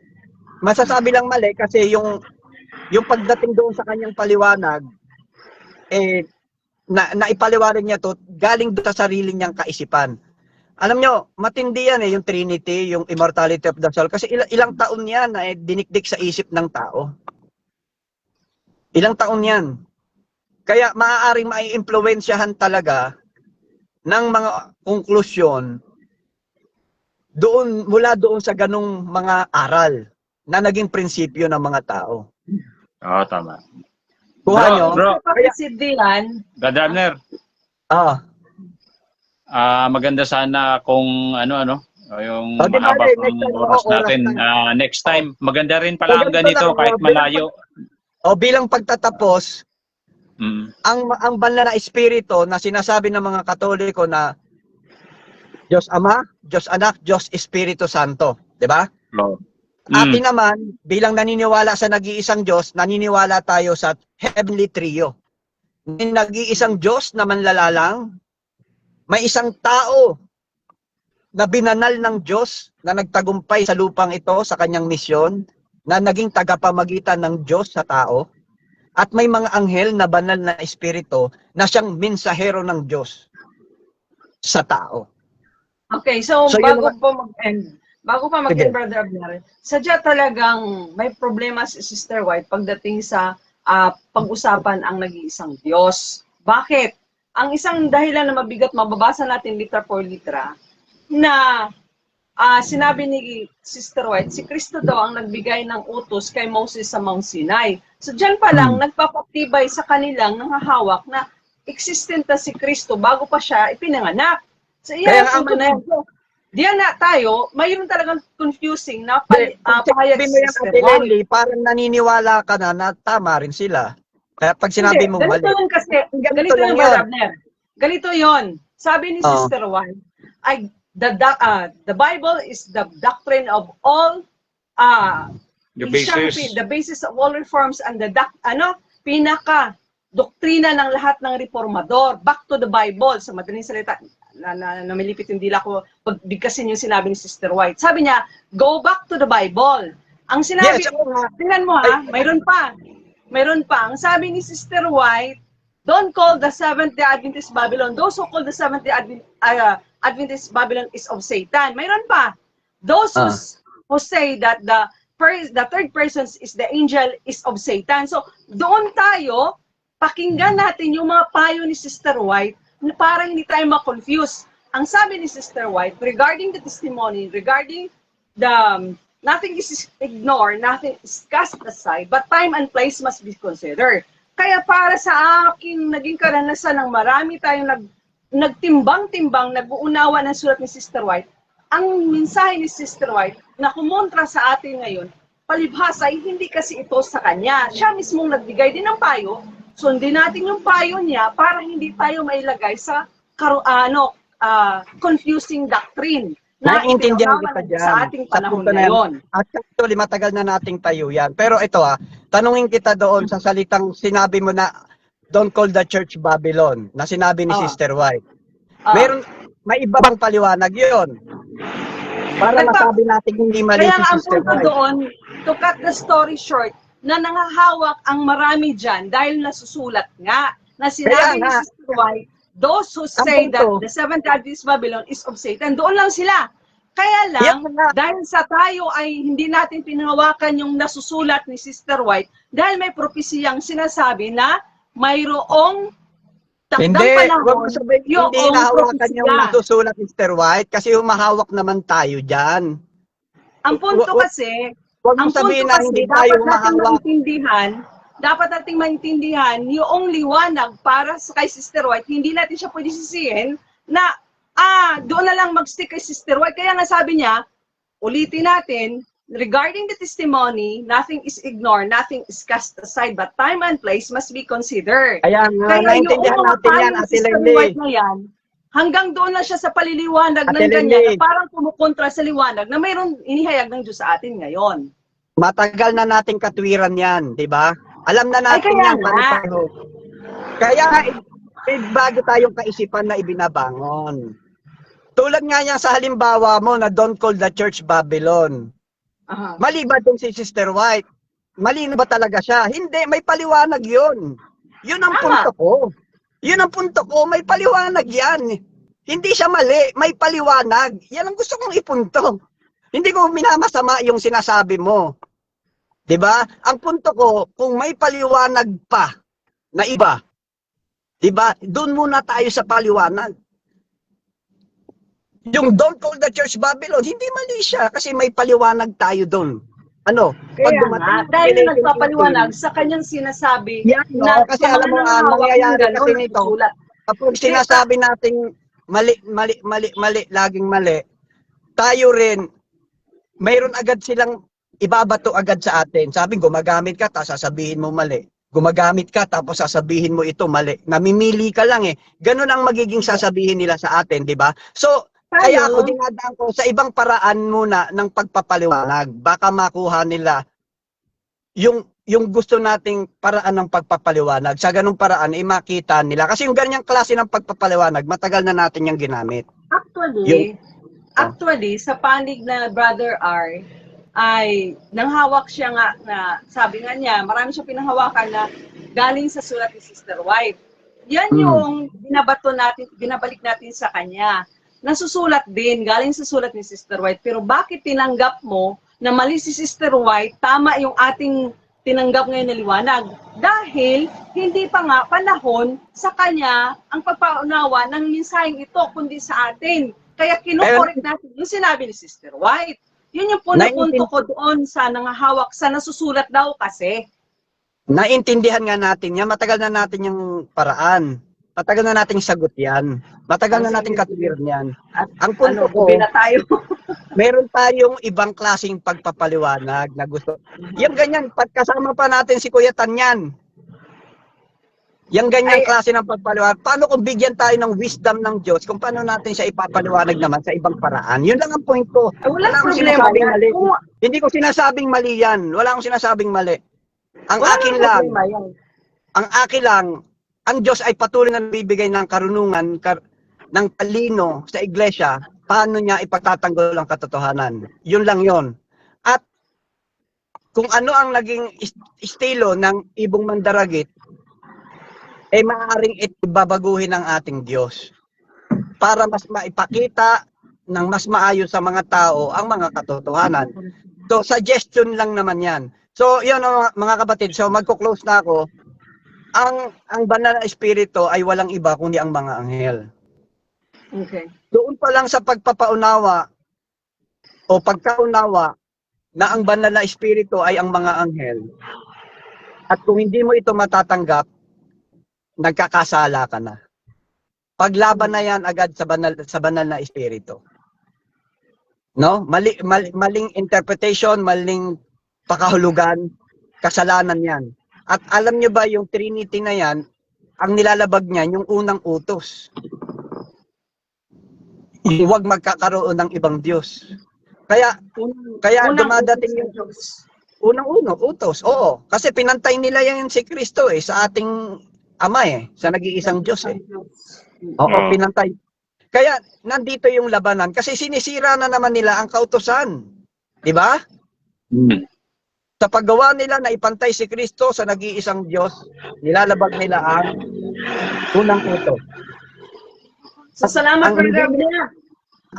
Masasabi lang mali kasi yung pagdating doon sa kanyang paliwanag, naipaliwanag niya to galing doon sa sarili niyang kaisipan. Alam nyo, matindi yan yung Trinity, yung immortality of the soul. Kasi ilang taon yan na dinikdik sa isip ng tao. Ilang taon yan. Kaya maaaring mai-impluwensyahan talaga ng mga konklusyon mula doon sa ganung mga aral na naging prinsipyo ng mga tao. Oo, tama. Kuha nyo? Bro, Kapatid Dylan. Brother Abner, maganda maganda sana kung yung di ba, mahaba next pang time, oras oras natin. na. Next time, maganda rin pala ang Maganda ganito lang, kahit malayo. Bilang pagtatapos, ang banal na espiritu na sinasabi ng mga Katoliko na Diyos Ama, Diyos Anak, Diyos Espiritu Santo. Di ba? Oh. Atin naman, bilang naniniwala sa nag-iisang Diyos, naniniwala tayo sa Heavenly Trio. May nag-iisang Diyos na manlalalang, may isang tao na binanal ng Diyos na nagtagumpay sa lupang ito sa kanyang misyon, na naging tagapamagitan ng Diyos sa tao, at may mga anghel na banal na espiritu na siyang mensahero ng Diyos sa tao. Okay, so bago pa mag-end, Sige. Brother Abner, sadya talagang may problema si Sister White pagdating sa pag-usapan ang nag-iisang Diyos. Bakit? Ang isang dahilan na mabigat, mababasa natin litra por litra, na sinabi ni Sister White, si Kristo daw ang nagbigay ng utos kay Moses sa Mount Sinai. So dyan pa lang, nagpapatibay sa kanilang nanghahawak na existent na si Kristo bago pa siya ipinanganak. So Kaya iyan ang nga, diyan na tayo, mayroon talagang confusing na pahayag Sabi si mo yan, Sister Ate White. Lenny, parang naniniwala ka na tama rin sila. Kaya pag sinabi mo Ganito mali. yun kasi, Ganito ganito lang yun, yun. Brother Abner. Ganito yun. Sabi ni Oo. Sister White, the Bible is the doctrine of all The basis. the basis of all reforms and pinaka doktrina ng lahat ng reformador. Back to the Bible. Sa madaling salita, namilipit yung dila ko pagbigkasin yung sinabi ni Sister White. Sabi niya, go back to the Bible. Ang sinabi, Yes, oo nga. tingnan mo ha, mayroon pa. Mayroon pa. Ang sabi ni Sister White, don't call the Seventh-day Adventist Babylon. Those who call the Seventh-day Adventist Babylon is of Satan. Mayroon pa. Those who say that the third person is the angel is of Satan. So, doon tayo, pakinggan natin yung mga payo ni Sister White na para hindi tayo ma-confuse. Ang sabi ni Sister White, regarding the testimony, regarding the nothing is ignored, nothing is cast aside, but time and place must be considered. Kaya para sa aking naging karanasan ng marami tayong nagtimbang-timbang, nag-uunawa ng sulat ni Sister White, ang mensahe ni Sister White na kumontra sa atin ngayon, palibhasa ay hindi kasi ito sa kanya. Siya mismong nagbigay din ng payo, sundin natin yung payo niya para hindi tayo mailagay sa confusing doctrine na Naiintindihan kita ipinaunawa dyan. sa ating Sa panahon punto na yan. ngayon. At actually, matagal na nating tayo yan. Pero ito tanungin kita doon sa salitang sinabi mo na don't call the church Babylon, na sinabi ni Sister White. May iba bang paliwanag yun? Para masabi natin hindi mali Kaya si ang Sister punto White. doon, to cut the story short, na nangahawak ang marami dyan dahil nasusulat nga na sinabi ni Sister White, those who say that the Seventh Adventist Babylon is of Satan, doon lang sila. Kaya lang, dahil sa tayo ay hindi natin pinahawakan yung nasusulat ni Sister White, dahil may propesiyang sinasabi na mayroong takdang panahon, wag mo sabihin, hindi nahawakan yung nasusulat ni Sister White kasi humahawak naman tayo dyan. Ang punto kasi, Huwag mo sabihin na hindi tayo humahawak. Dapat nating maintindihan yung liwanag para kay Sister White, hindi natin siya pwede sisihin na doon na lang mag-stick kay Sister White. Kaya nga sabi niya, ulitin natin, regarding the testimony, nothing is ignored, nothing is cast aside, but time and place must be considered. Ayan, naintindihan natin yan, Ate Lenny. Hanggang doon na siya sa paliliwanag ng ganyan, na parang kumukontra sa liwanag na mayroong inihayag ng Diyos sa atin ngayon. Matagal na nating katwiran yan, di ba? Alam na natin yan. Kaya bago tayong kaisipan na ibinabangon. Tulad nga yan sa halimbawa mo na don't call the church Babylon. Mali ba dun si Sister White? Mali ba talaga siya? Hindi, may paliwanag yun. Yun ang punto ko. Yun ang punto ko, may paliwanag yan. Hindi siya mali, may paliwanag. Yan ang gusto kong ipunto. Hindi ko minamasama yung sinasabi mo. 'Di ba? Ang punto ko, kung may paliwanag pa na iba, 'di ba? Doon muna tayo sa paliwanag. Yung don't call the church Babylon, hindi mali siya kasi may paliwanag tayo doon. Kaya nga, dahil nagpapaliwanag sa kanyang sinasabi na kasi alam mo nangyayari kasi nito. Kapag sinasabi nating mali, laging mali, tayo rin, mayroon agad silang ibabato agad sa atin. Sabi, gumagamit ka, tapos sasabihin mo mali. Gumagamit ka, tapos sasabihin mo ito mali. Namimili ka lang eh. Ganun ang magiging sasabihin nila sa atin, di ba? So, kaya ako dinadaan ko sa ibang paraan muna ng pagpapaliwanag. Baka makuha nila yung gusto nating paraan ng pagpapaliwanag. Sa ganung paraan, makita nila. Kasi yung ganyang klase ng pagpapaliwanag, matagal na natin yung ginamit. Actually, sa panig na Brother R, ay nanghawak siya nga na sabi nga niya, marami siyang pinanghawakan na galing sa sulat ni Sister White. Yan yung binabalik natin sa kanya. Nasusulat din, galing sa sulat ni Sister White. Pero bakit tinanggap mo na mali si Sister White, tama yung ating tinanggap ngayon na liwanag? Dahil hindi pa nga panahon sa kanya ang pagpaunawa ng mensaheng ito, kundi sa atin. Kaya kinukorek natin yung sinabi ni Sister White. Yun yung punto ko doon sa nangahawak, sa nasusulat daw kasi. Naintindihan nga natin yan, matagal na natin yung paraan. Matagal na nating sagot yan. Matagal na nating katuwiran yan. Ang punto Ano, ko, gabi na tayo. meron tayong ibang klaseng pagpapaliwanag na gusto. Yung ganyan, pagkasama pa natin si Kuya Tanyan. Yung ganyan klase ng pagpaliwanag. Paano kung bigyan tayo ng wisdom ng Diyos kung paano natin siya ipapaliwanag naman sa ibang paraan? Yun lang ang point ko. Walang akong problema sinasabing yan. mali. Hindi ko sinasabing mali yan. Wala akong sinasabing mali. Ang akin lang, ang Diyos ay patuloy na bibigay ng karunungan, ng talino sa iglesia, paano niya ipagtatanggol ang katotohanan. Yun lang yon. At kung ano ang naging estilo ng ibong mandaragit, eh maaaring babaguhin ng ating Diyos para mas maipakita ng mas maayos sa mga tao ang mga katotohanan. So, suggestion lang naman yan. So, yun mga kapatid, so magko-close na ako. Ang banal na espiritu ay walang iba kundi ang mga anghel. Okay. Doon pa lang sa pagpapaunawa o pagkaunawa na ang banal na espiritu ay ang mga anghel. At kung hindi mo ito matatanggap, nagkakasala ka na. Paglaban na yan agad sa banal na espiritu. No? Maling interpretation, maling pakahulugan, kasalanan yan. At alam nyo ba yung Trinity na yan, ang nilalabag niyan yung unang utos. Huwag magkakaroon ng ibang Diyos. Kaya dumadating yung unang utos. Oo, kasi pinantay nila yan si Kristo sa ating Ama sa nag-iisang Diyos Oo, pinantay. Kaya nandito yung labanan kasi sinisira na naman nila ang kautusan. 'Di ba? Sa paggawa nila na ipantay si Kristo sa nag-iisang Diyos, nilalabag nila ang unang utos. So, salamat for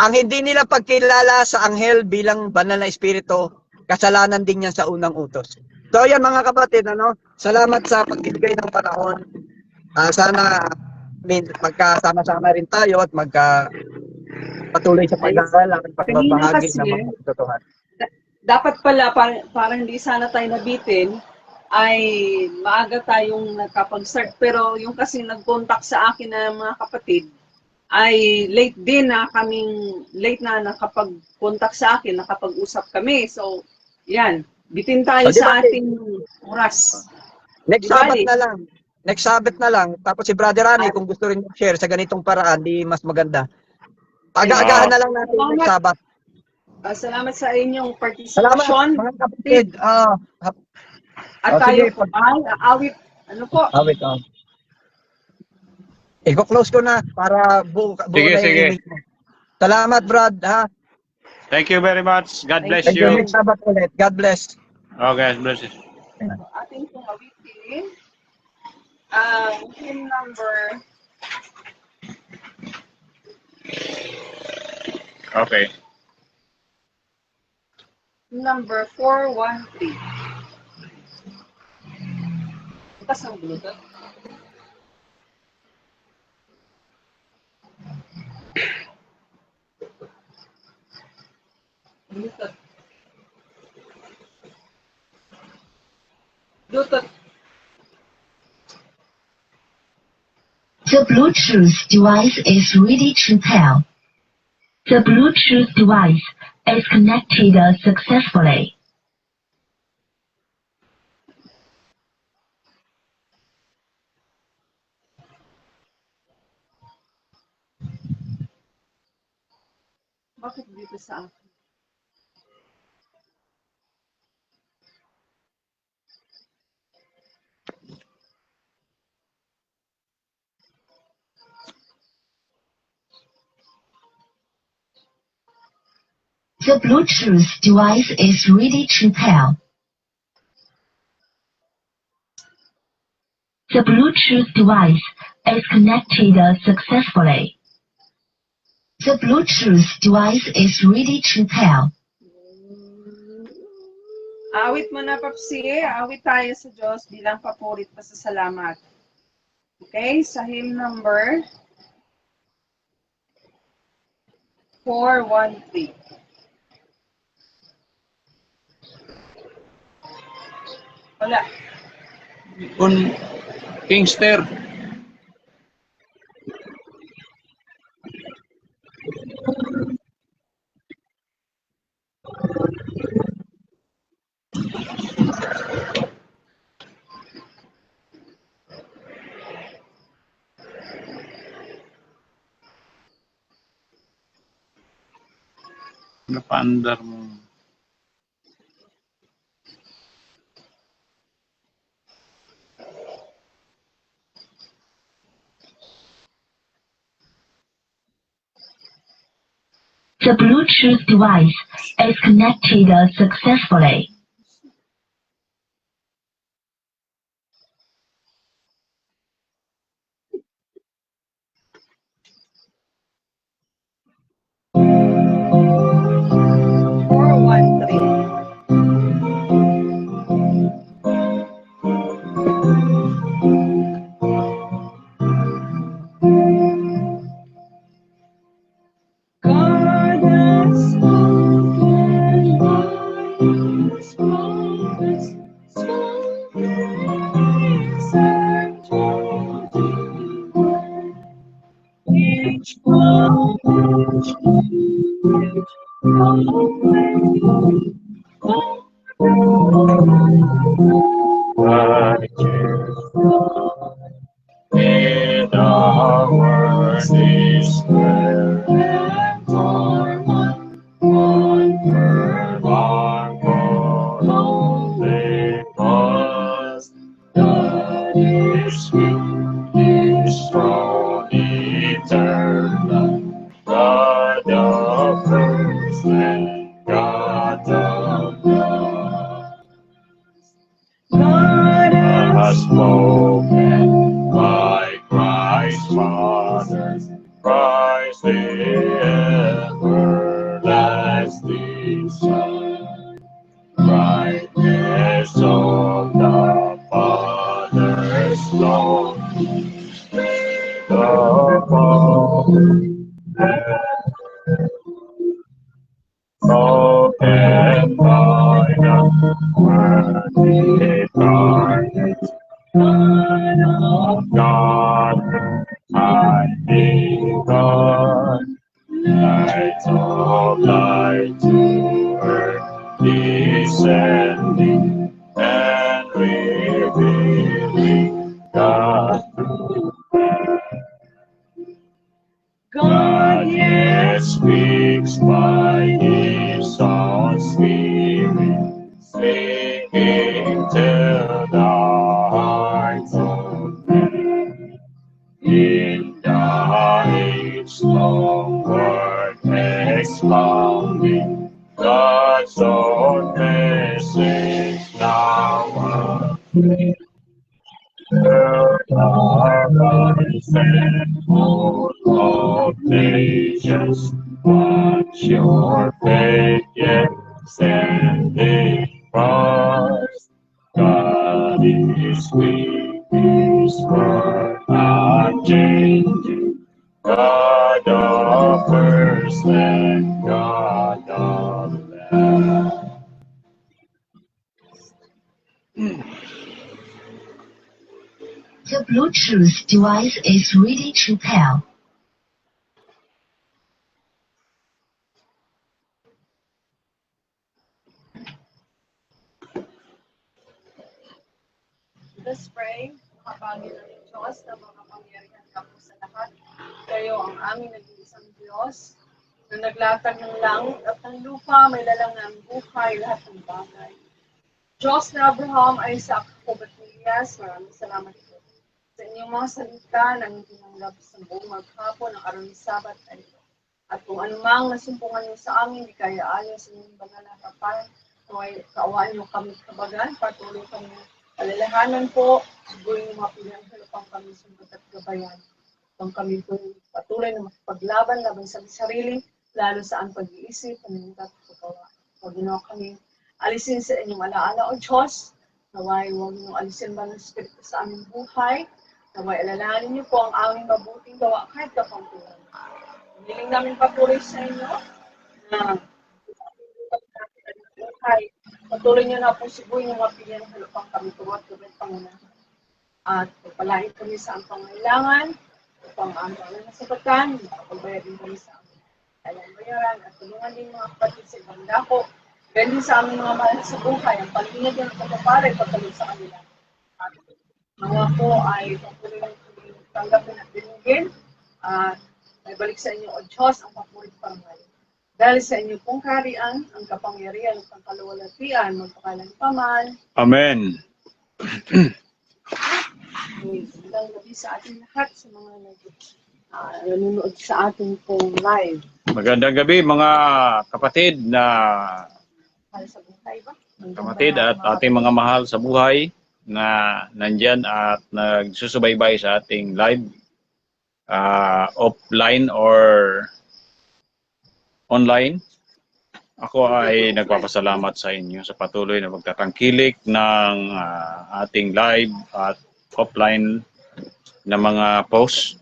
Ang hindi nila pagkilala sa anghel bilang banal na espiritu, kasalanan din yan sa unang utos. So yan mga kapatid, salamat sa pagbibigay ng panahon. Sana magkasama-sama rin tayo at patuloy sa pag-aaral at pagbabahagi ng mga katotohanan. Dapat pala, para hindi sana tayo nabitin, ay maaga tayong nakapag-start. Pero yung kasi nag-contact sa akin na mga kapatid, ay late na nakapag-contact sa akin, nakapag-usap kami. So, yan. Bitin tayo sa ating oras. Next Sabbath na lang. Tapos si Brother Rani, kung gusto rin share sa ganitong paraan, di mas maganda. Aga-agahan na lang natin next Sabbath. Salamat sa inyong Salamat, participation. mga kapatid. At tayo po ay aawit. Ano po? Awit. Iko-close ko na para buo na Sige. yung Salamat, Brad. Thank you very much. God bless Thank you. you. Next Sabbath ulit. God bless. Okay, bless you. Ating pong awitin. Hymn number Okay. 413. Bukas ang Bluetooth. Bluetooth. The Bluetooth device is ready to pair. The Bluetooth device is connected successfully. Bakit dito sa akin? The Bluetooth device is ready to pair. The Bluetooth device is connected successfully. The Bluetooth device is ready to pair. Awit mo na, Papsi. Awit tayo sa Diyos bilang papurit pa sa salamat. Okay? Sa hymn number 413. Wala. Kingster. Napaandar mo. The Bluetooth device is connected successfully. Four, one, three. God has spoken, God has spoken, and told you each promise, In our word is prayer, and for one word, one word only, cause God is King, is strong, eternal, God of first and God of love. God Has spoken by Christ Father, Christ the everlasting Son, brightness of the Father's throne, the Father spoken by the Word incarnate, Son of God, mighty God, light of light to earth descending and revealing God. God yet speaks by His own Spirit, speaking to the hearts of men. In the age-long word expounding God's own message now appears. Full of nations, watch your faith yet standing fast. God is with His word unchanging, God of first and God of last. The Bluetooth device is ready to pair. Let's pray. Kapangin ng Diyos na mga pangyarihan ka po sa lahat. Kayo ang aming nag-iisang Diyos na naglatag ng langit at ng lupa, may lalang ng buhay, lahat ng bagay. Diyos na Abraham, Isaac, Jacob at Elias, maraming salamat po sa inyong mga salita na tinanggap sa buong maghapon ng araw ng Sabat ay ito. At kung anumang nasumpungan niyo sa amin, di kaya ayon sa inyong banal na harapan, kaawaan niyo kami kabagan, patuloy kami alalahanan po, sigurin yung mga pinanghalo pang kami sumunod at gabayan. Pang kami po patuloy na makipaglaban laban sa sarili, lalo sa ang pag-iisip, paningat at paggawa. Huwag niyo kami alisin sa inyong alaala o Diyos, naway huwag niyo alisin ba ng Espiritu sa aming buhay, naway alalahanin niyo po ang aming mabuting gawa kahit kapangkulan. Hiling namin patuloy sa inyo na buhay. Patuloy niyo na po sigurin yung mga pilihan ng halupang kami tuwat kami Pangunahan. At pagpalain kami sa ang pangailangan, upang ang mga nasabatan, makapagbayad din kami sa amin. Alam bayaran at tulungan din mga kapatid sa ibang dako. Ganyan din sa aming mga mahal sa buhay, ang pag-ingat ng pagpaparay pagkalit sa kanila. At mga po ay patuloy ng tanggapin at binigin. At may balik sa inyo, O Diyos, ang papurit parangal. Dahil sa inyo pong kaharian, ang kapangyarihan at ang kaluwalhatian, magpakalan paman. Amen. Magandang gabi sa ating lahat, sa mga nanonood sa ating pong live. Magandang gabi mga kapatid na Para sa buhay ba? kapatid at ating mga mahal sa buhay na nandyan at nagsusubaybay sa ating live offline or online. Ako ay nagpapasalamat sa inyo sa patuloy na pagtatangkilik ng ating live at offline na mga posts.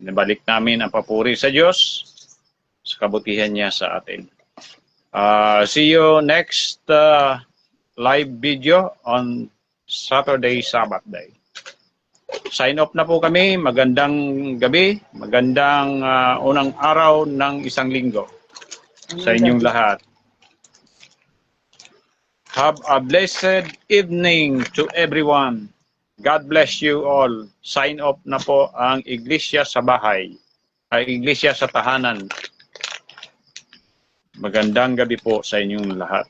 Nabalik namin ang papuri sa Diyos sa kabutihan niya sa atin. See you next live video on Saturday, Sabbath day. Sign off na po kami. Magandang gabi. Magandang unang araw ng isang linggo sa inyong lahat. Have a blessed evening to everyone. God bless you all. Sign off na po ang Iglesia sa Bahay. Iglesia sa Tahanan. Magandang gabi po sa inyong lahat.